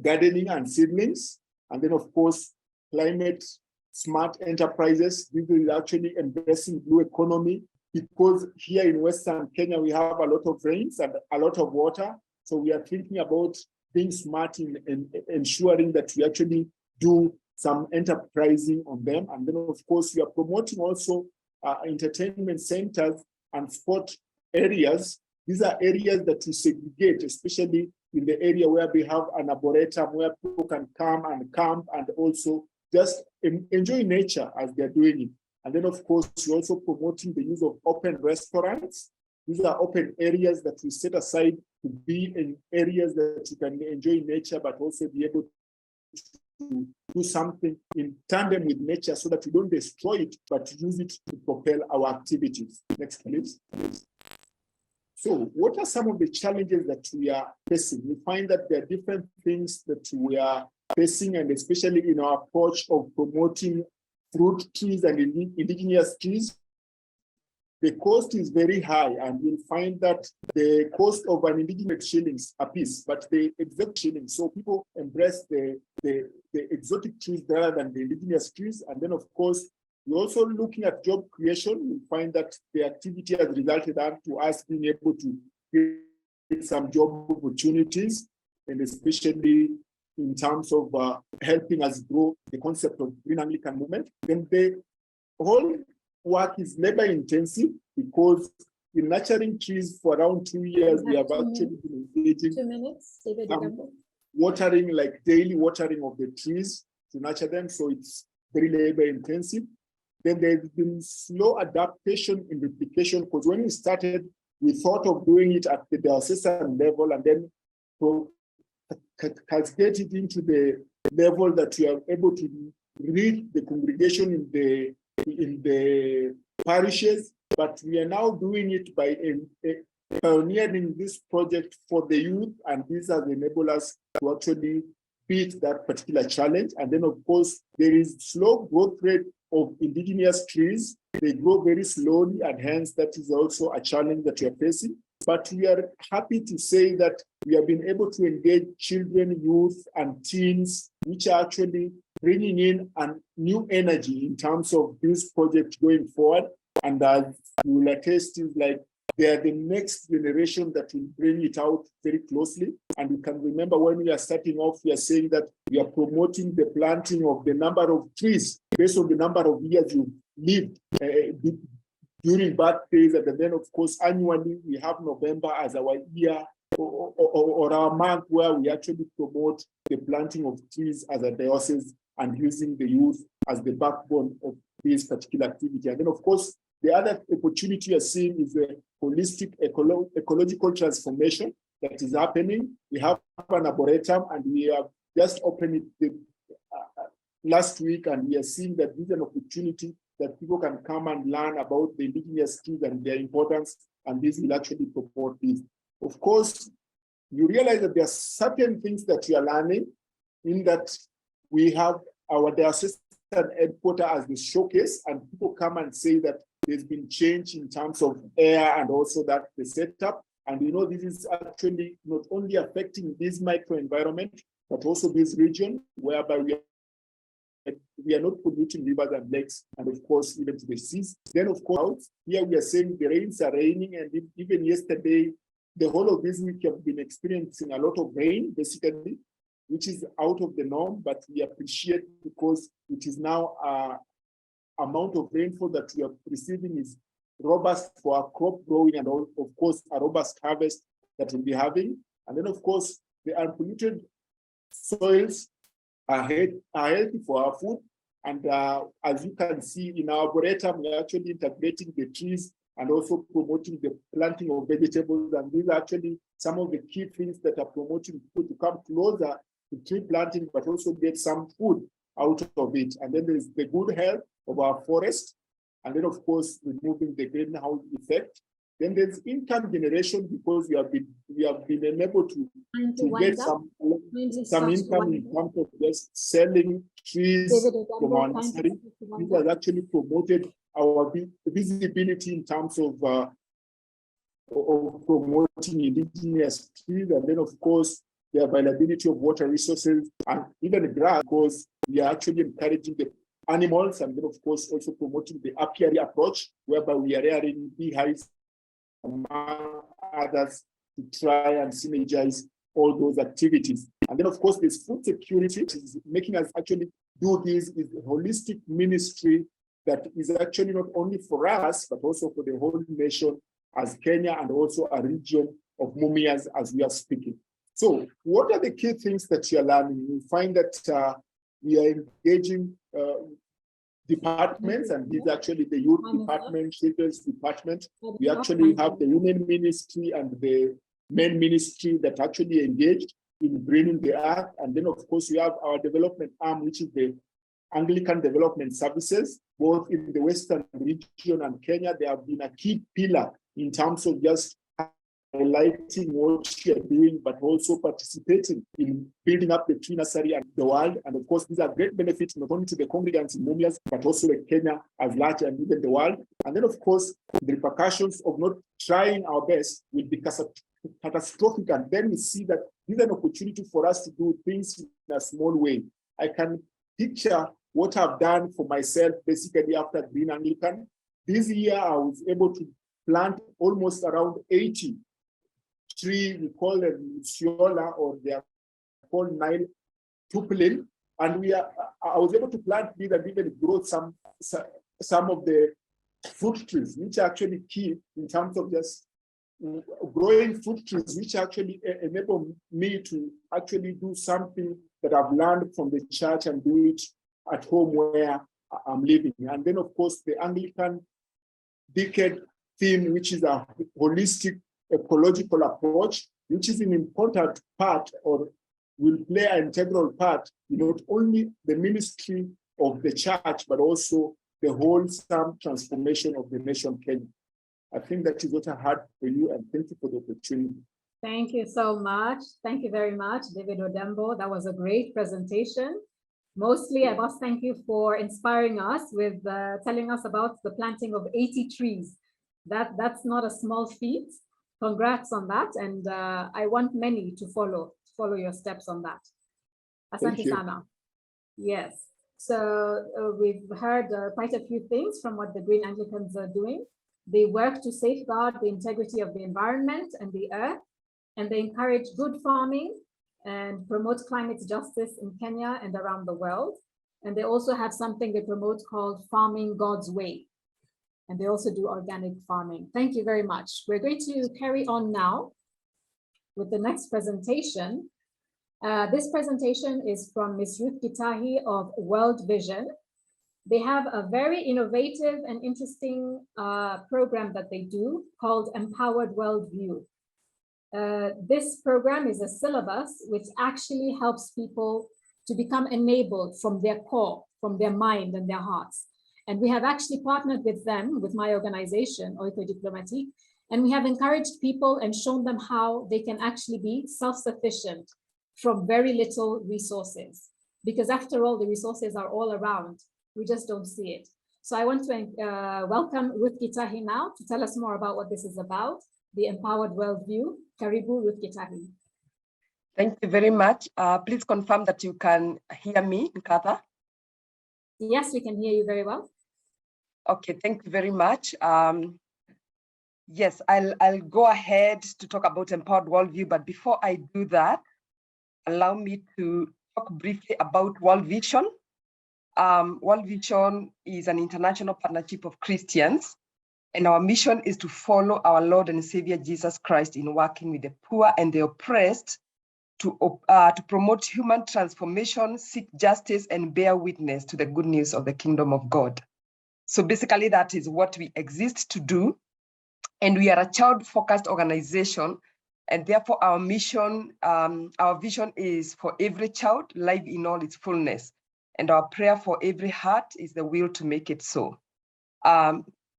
gardening and seedlings. And then, of course, climate smart enterprises. This is actually embracing blue economy because here in Western Kenya, we have a lot of rains and a lot of water. So we are thinking about being smart in ensuring that we actually do some enterprising on them. And then, of course, we are promoting also entertainment centers and sport areas. These are areas that we segregate, especially in the area where we have an arboretum where people can come and camp and also just enjoy nature as they're doing it. And then, of course, we're also promoting the use of open restaurants. These are open areas that we set aside to be in areas that you can enjoy nature, but also be able to do something in tandem with nature so that we don't destroy it, but use it to propel our activities. Next, please. So what are some of the challenges that we are facing? We find that there are different things that we are facing, and especially in our approach of promoting fruit trees and indigenous trees. The cost is very high, and you'll find that the cost of an indigenous shillings a piece, but the exotic shillings. So people embrace the exotic trees rather than the indigenous trees. And then, of course, we're also looking at job creation. You'll find that the activity has resulted to us being able to create some job opportunities, and especially in terms of helping us grow the concept of Green Anglican Movement. Then the whole work is labor intensive because in nurturing trees for around 2 years, we have actually been engaging 2 minutes, watering, like daily watering of the trees to nurture them. So it's very labor intensive. Then there's been slow adaptation in replication because when we started, we thought of doing it at the diocesan level and then cascade it into the level that we are able to reach the congregation in the parishes, but we are now doing it by pioneering this project for the youth, and this has enabled us to actually fit that particular challenge. And then, of course, there is slow growth rate of indigenous trees. They grow very slowly, and hence that is also a challenge that we are facing. But we are happy to say that we have been able to engage children, youth, and teens, which are actually bringing in a new energy in terms of this project going forward. And as you will attest, is like they are the next generation that will bring it out very closely. And you can remember when we are starting off, we are saying that we are promoting the planting of the number of trees based on the number of years you lived during birthdays. And then, of course, annually, we have November as our year or our month where we actually promote the planting of trees as a diocese and using the youth as the backbone of this particular activity. And then, of course, the other opportunity you're seeing is the holistic ecological transformation that is happening. We have an arboretum, and we have just opened it last week, and we are seeing that this is an opportunity that people can come and learn about the indigenous trees and their importance, and this will actually promote this. Of course, you realize that there are certain things that you are learning in that we have our diocesan headquarters as the showcase, and people come and say that there's been change in terms of air and also that the setup. And you know, this is actually not only affecting this microenvironment, but also this region whereby we are not polluting rivers and lakes, and of course, even to the seas. Then, of course, here we are saying the rains are raining, and even yesterday, the whole of this week have been experiencing a lot of rain, basically, which is out of the norm, but we appreciate because it is now amount of rainfall that we are receiving is robust for our crop growing, and of course, a robust harvest that we'll be having. And then, of course, the unpolluted soils are healthy for our food. And as you can see in our arboretum, we're actually integrating the trees and also promoting the planting of vegetables. And these are actually some of the key things that are promoting people to come closer to tree planting, but also get some food out of it. And then there's the good health of our forest. And then, of course, removing the greenhouse effect. Then there's income generation, because we have been able to get some income in terms of just selling trees from our nursery. This has actually promoted our visibility in terms of promoting indigenous trees. And then, of course, the availability of water resources and even grass, because we are actually encouraging the animals, and then, of course, also promoting the apiary approach, whereby we are rearing beehives, among others, to try and synergize all those activities. And then, of course, there's food security, which is making us actually do this is a holistic ministry that is actually not only for us, but also for the whole nation as Kenya, and also a region of Mumias as we are speaking. So what are the key things that you are learning? You find that we are engaging departments, and these actually the youth department, children's department. We actually have the women ministry and the men ministry that actually engaged in bringing the earth. And then, of course, we have our development arm, which is the Anglican Development Services, both in the Western region and Kenya. They have been a key pillar in terms of just highlighting what we are doing, but also participating in building up the tree nursery and the world. And of course, these are great benefits not only to the congregants in Mumias, but also in Kenya as large and even the world. And then, of course, the repercussions of not trying our best will be catastrophic. And then we see that this is an opportunity for us to do things in a small way. I can picture what I've done for myself, basically after Green Anglican. This year, I was able to plant almost around 80 trees. We call them Siola, or they are called Nile tupulin. And I was able to plant these and even grow some of the fruit trees, which are actually key in terms of just growing fruit trees, which actually enable me to actually do something that I've learned from the church and do it at home where I'm living. And then, of course, the Anglican decade theme, which is a holistic ecological approach, which is an important part, or will play an integral part in not only the ministry of the church, but also the wholesome transformation of the nation Kenya. I think that is what I had for you, and thank you for the opportunity. Thank you so much. Thank you very much, David Odembo. That was a great presentation. Mostly, I must thank you for inspiring us with telling us about the planting of 80 trees. That's not a small feat. Congrats on that. And I want many to follow your steps on that. Asante sana. Yes. So we've heard quite a few things from what the Green Anglicans are doing. They work to safeguard the integrity of the environment and the earth, and they encourage good farming and promote climate justice in Kenya and around the world. And they also have something they promote called Farming God's Way. And they also do organic farming. Thank you very much. We're going to carry on now with the next presentation. This presentation is from Ms. Ruth Gitahi of World Vision. They have a very innovative and interesting program that they do called Empowered Worldview. This program is a syllabus which actually helps people to become enabled from their core, from their mind and their hearts. And we have actually partnered with them, with my organization, Oiko Diplomatique, and we have encouraged people and shown them how they can actually be self-sufficient from very little resources. Because after all, the resources are all around. We just don't see it. So I want to welcome Ruth Gitahi now to tell us more about what this is about, the Empowered Worldview. Karibu, Ruth Gitahi. Thank you very much. Please confirm that you can hear me, Nkatha. Yes, we can hear you very well. Okay, thank you very much. Yes, I'll go ahead to talk about Empowered Worldview, but before I do that, allow me to talk briefly about World Vision. World Vision is an international partnership of Christians, and our mission is to follow our Lord and Savior Jesus Christ in working with the poor and the oppressed to promote human transformation, seek justice, and bear witness to the good news of the kingdom of God. So basically, that is what we exist to do. And we are a child-focused organization. And therefore, our mission, our vision is for every child, life in all its fullness. And our prayer for every heart is the will to make it so.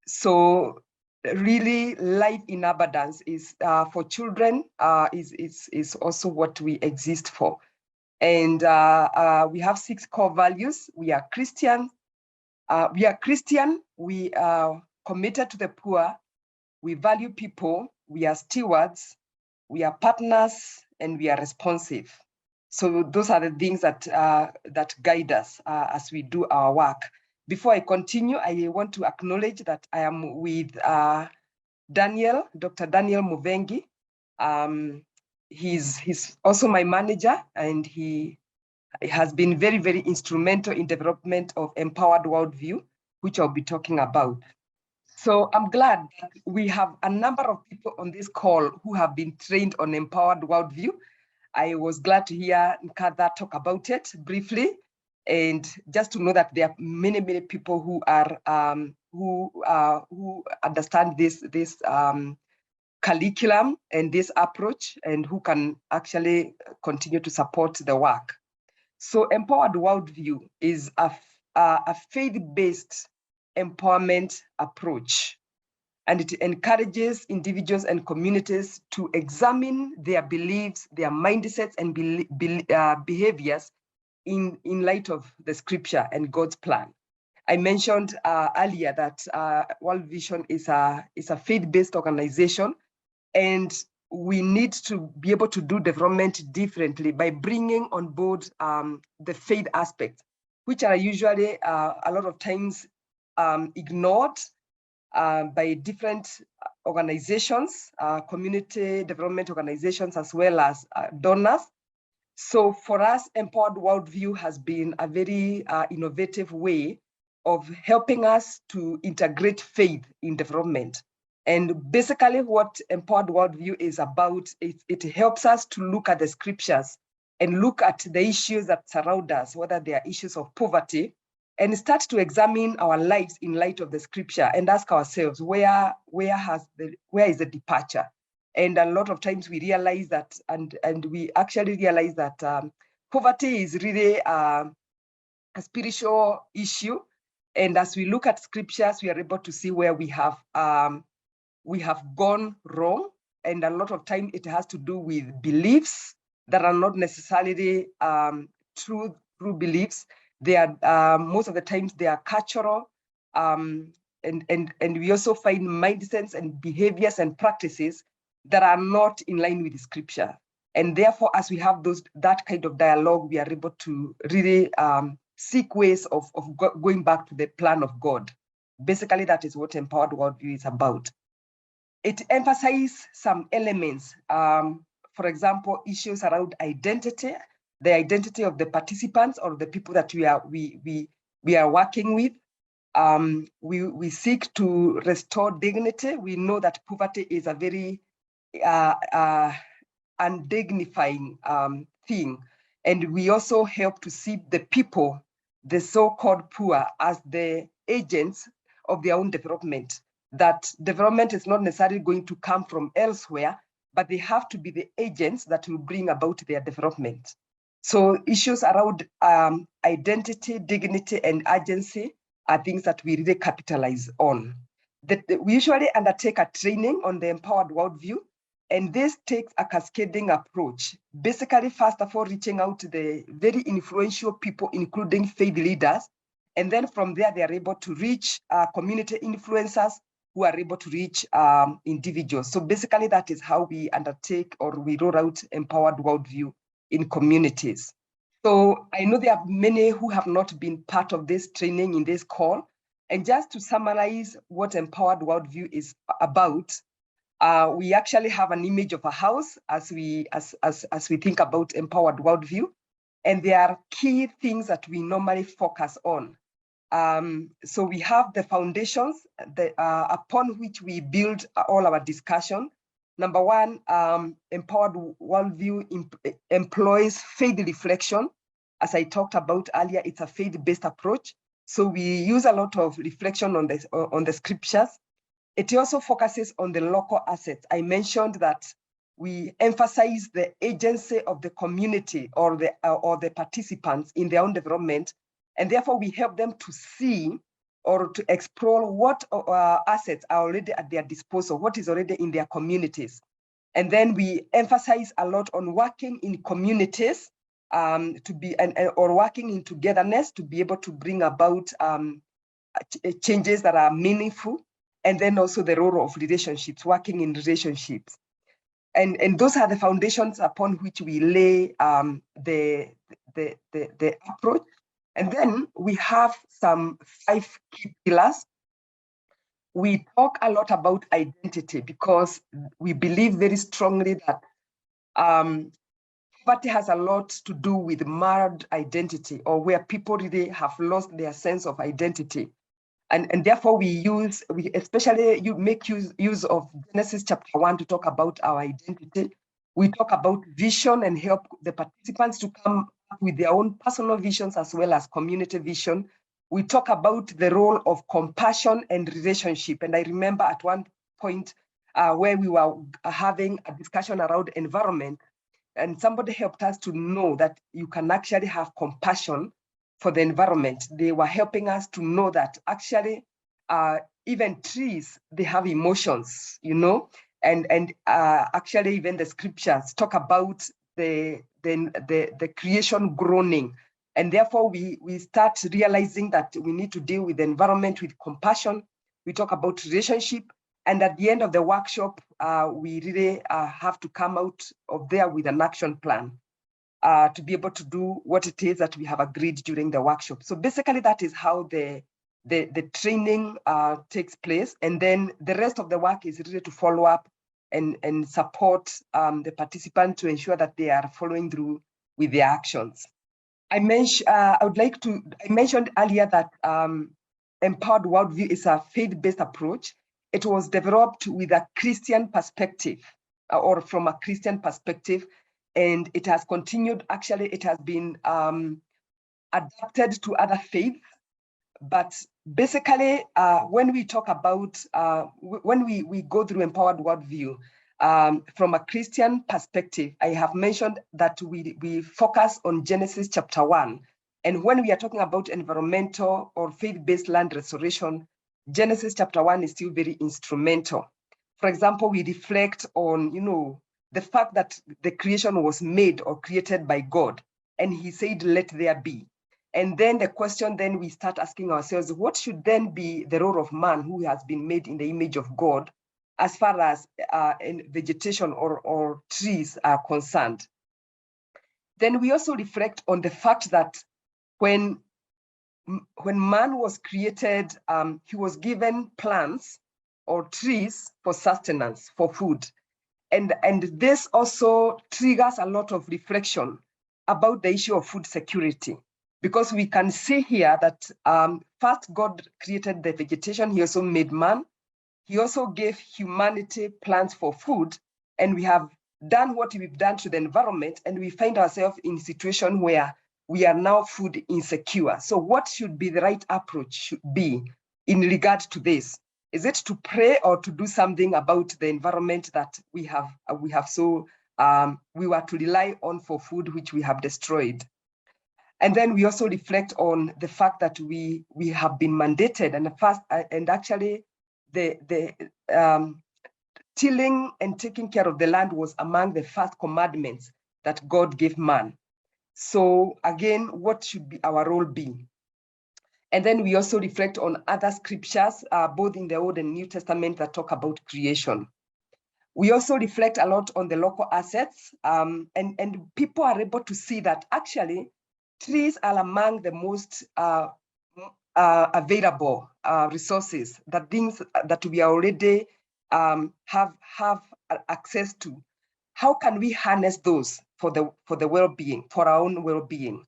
So really, life in abundance is for children, is also what we exist for. And we have 6 core values. We are Christian. We are committed to the poor. We value people. We are stewards. We are partners, and we are responsive. So those are the things that that guide us as we do our work. Before I continue, I want to acknowledge that I am with Dr. Daniel Muvengi. He's also my manager, and he has been very, very instrumental in development of Empowered Worldview, which I'll be talking about. So I'm glad that we have a number of people on this call who have been trained on Empowered Worldview. I was glad to hear Nkatha talk about it briefly, and just to know that there are many, many people who are who understand this curriculum and this approach, and who can actually continue to support the work. So Empowered Worldview is a faith-based empowerment approach, and it encourages individuals and communities to examine their beliefs, their mindsets, and behaviors in light of the scripture and God's plan. I mentioned earlier that World Vision is a faith-based organization, and we need to be able to do development differently by bringing on board the faith aspect, which are usually a lot of times ignored by different organizations, community development organizations, as well as donors. So for us, Empowered Worldview has been a very innovative way of helping us to integrate faith in development. And basically what Empowered Worldview is about, it helps us to look at the scriptures and look at the issues that surround us, whether they are issues of poverty, and start to examine our lives in light of the scripture and ask ourselves, where is the departure? And a lot of times we realize that, and we actually realize that poverty is really a spiritual issue. And as we look at scriptures, we are able to see where we have gone wrong and a lot of time it has to do with beliefs that are not necessarily true beliefs. They are most of the times they are cultural, and we also find mindsets and behaviors and practices that are not in line with the scripture. And therefore, as we have that kind of dialogue, we are able to really seek ways of going back to the plan of God. Basically, that is what Empowered Worldview is about. It emphasizes some elements, for example, issues around identity, the identity of the participants or the people that we are working with. We seek to restore dignity. We know that poverty is a very undignifying thing. And we also help to see the people, the so-called poor, as the agents of their own development. That development is not necessarily going to come from elsewhere, but they have to be the agents that will bring about their development. So issues around identity, dignity, and agency are things that we really capitalize on. We usually undertake a training on the Empowered Worldview, and this takes a cascading approach. Basically, first of all, reaching out to the very influential people, including faith leaders. And then from there, they are able to reach community influencers who are able to reach individuals. So basically, that is how we undertake or we roll out Empowered Worldview in communities. So I know there are many who have not been part of this training in this call. And just to summarize what Empowered Worldview is about, we actually have an image of a house as we think about Empowered Worldview, and there are key things that we normally focus on. So we have the foundations upon which we build all our discussion. Number one, Empowered Worldview employs faith reflection. As I talked about earlier, it's a faith-based approach. So we use a lot of reflection on the scriptures. It also focuses on the local assets. I mentioned that we emphasize the agency of the community or the participants in their own development, and therefore we help them to see or to explore what assets are already at their disposal, what is already in their communities. And then we emphasize a lot on working in communities or working in togetherness to be able to bring about changes that are meaningful. And then also the role of relationships, working in relationships. And those are the foundations upon which we lay the approach. And then we have some 5 key pillars. We talk a lot about identity because we believe very strongly that poverty has a lot to do with marred identity, or where people really have lost their sense of identity. And therefore we especially make use of Genesis chapter 1 to talk about our identity. We talk about vision and help the participants to come up with their own personal visions as well as community vision. We talk about the role of compassion and relationship. And I remember at one point where we were having a discussion around environment, and somebody helped us to know that you can actually have compassion for the environment. They were helping us to know that actually even trees, they have emotions, you know, and actually even the scriptures talk about the creation groaning. And therefore we start realizing that we need to deal with the environment with compassion. We talk about relationship. And at the end of the workshop, we really have to come out of there with an action plan to be able to do what it is that we have agreed during the workshop. So basically that is how the training takes place. And then the rest of the work is really to follow up and support the participant to ensure that they are following through with their actions. I mentioned earlier that Empowered Worldview is a faith-based approach. It was developed with a Christian perspective or from a Christian perspective. And it has continued, actually, it has been adapted to other faiths. But basically, when we talk about, when we go through Empowered Worldview, from a Christian perspective, I have mentioned that we focus on Genesis chapter 1. And when we are talking about environmental or faith-based land restoration, Genesis chapter 1 is still very instrumental. For example, we reflect on, the fact that the creation was made or created by God, and he said, let there be. And then the question, then we start asking ourselves, what should then be the role of man who has been made in the image of God as far as in vegetation or trees are concerned? Then we also reflect on the fact that when man was created, he was given plants or trees for sustenance, for food. And this also triggers a lot of reflection about the issue of food security, because we can see here that first God created the vegetation, he also made man, he also gave humanity plants for food, and we have done what we've done to the environment, and we find ourselves in a situation where we are now food insecure. So what should be the right approach should be in regard to this? Is it to pray or to do something about the environment that we have so we were to rely on for food, which we have destroyed? And then we also reflect on the fact that we have been mandated, and actually the tilling and taking care of the land was among the first commandments that God gave man. So again, what should be our role be? And then we also reflect on other scriptures, both in the Old and New Testament, that talk about creation. We also reflect a lot on the local assets, and people are able to see that actually trees are among the most available resources, that things that we already have access to. How can we harness those for the well-being, for our own well-being?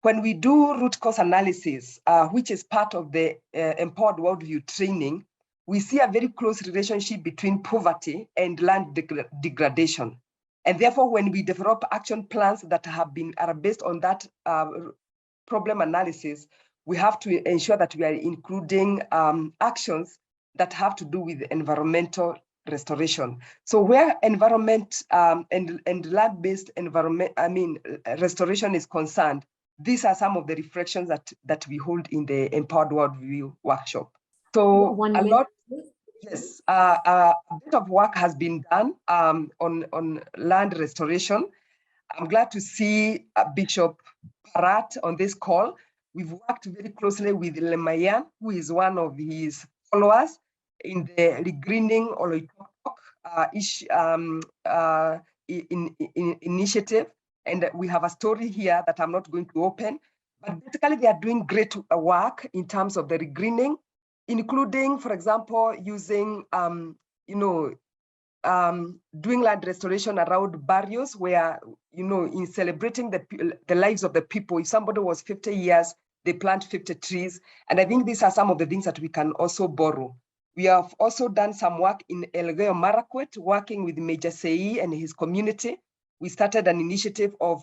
When we do root cause analysis, which is part of the Empowered Worldview training, we see a very close relationship between poverty and land degradation. And therefore, when we develop action plans that are based on that problem analysis, we have to ensure that we are including actions that have to do with environmental restoration. So where environment and land-based restoration is concerned, these are some of the reflections that we hold in the Empowered Worldview workshop. So yes, a bit of work has been done on land restoration. I'm glad to see Bishop Parat on this call. We've worked very closely with Lemayan, who is one of his followers in the regreening initiative. And we have a story here that I'm not going to open, but basically they are doing great work in terms of the regreening, including, for example, using, doing land restoration around barrios where, in celebrating the lives of the people, if somebody was 50 years, they plant 50 trees. And I think these are some of the things that we can also borrow. We have also done some work in Elgeyo Marakwet, working with Major Sei and his community. We started an initiative of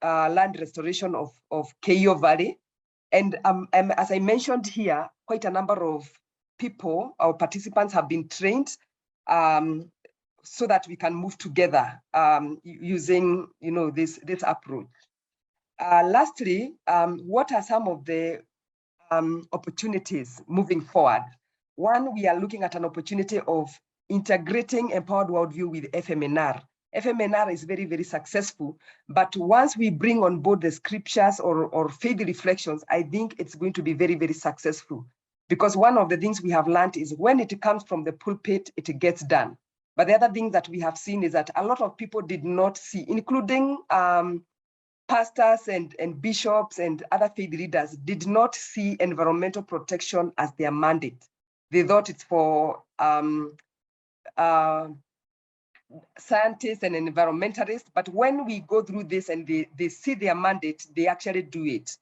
land restoration of Keio Valley. And as I mentioned here, quite a number of people, our participants, have been trained so that we can move together using this approach. Lastly, what are some of the opportunities moving forward? One, we are looking at an opportunity of integrating Empowered Worldview with FMNR. FMNR is very, very successful, but once we bring on board the scriptures or faith reflections, I think it's going to be very, very successful. Because one of the things we have learned is when it comes from the pulpit, it gets done. But the other thing that we have seen is that a lot of people did not see, including pastors and bishops and other faith leaders, did not see environmental protection as their mandate. They thought it's for scientists and environmentalists, but when we go through this and they see their mandate, they actually do it.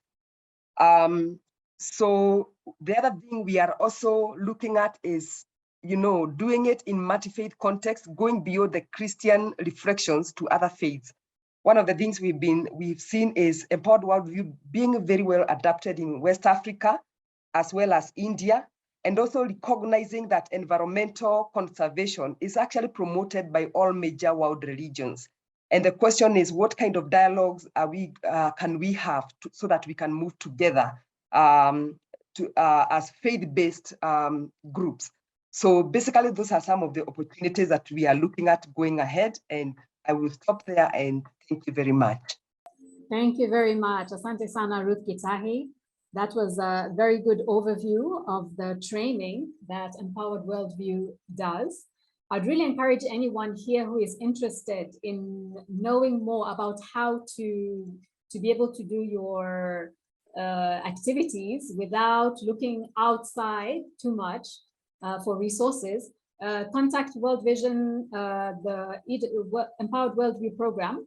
So the other thing we are also looking at is, doing it in multi-faith context, going beyond the Christian reflections to other faiths. One of the things we've seen is Empowered Worldview being very well adapted in West Africa, as well as India, and also recognizing that environmental conservation is actually promoted by all major world religions. And the question is, what kind of dialogues can we have so that we can move together as faith-based groups? So basically, those are some of the opportunities that we are looking at going ahead, and I will stop there and thank you very much. Thank you very much. Asante sana, Ruth Gitahi. That was a very good overview of the training that Empowered Worldview does. I'd really encourage anyone here who is interested in knowing more about how to be able to do your activities without looking outside too much for resources, contact World Vision, the Empowered Worldview program.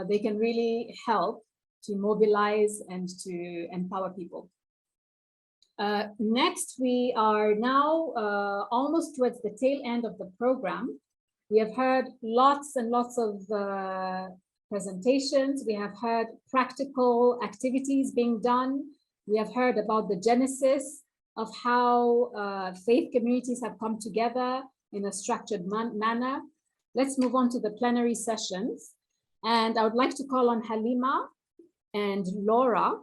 They can really help to mobilize and to empower people. Next, we are now almost towards the tail end of the program. We have heard lots and lots of presentations. We have heard practical activities being done. We have heard about the genesis of how faith communities have come together in a structured manner. Let's move on to the plenary sessions. And I would like to call on Halima and Laura,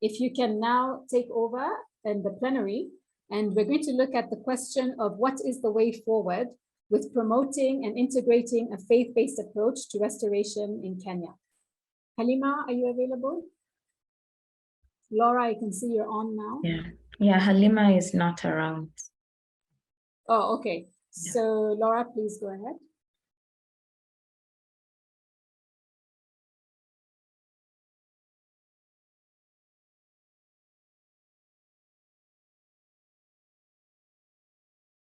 if you can now take over in the plenary, and we're going to look at the question of what is the way forward with promoting and integrating a faith-based approach to restoration in Kenya. Halima, are you available? Laura, I can see you're on now. Yeah, Halima is not around. Oh, okay. So Laura, please go ahead.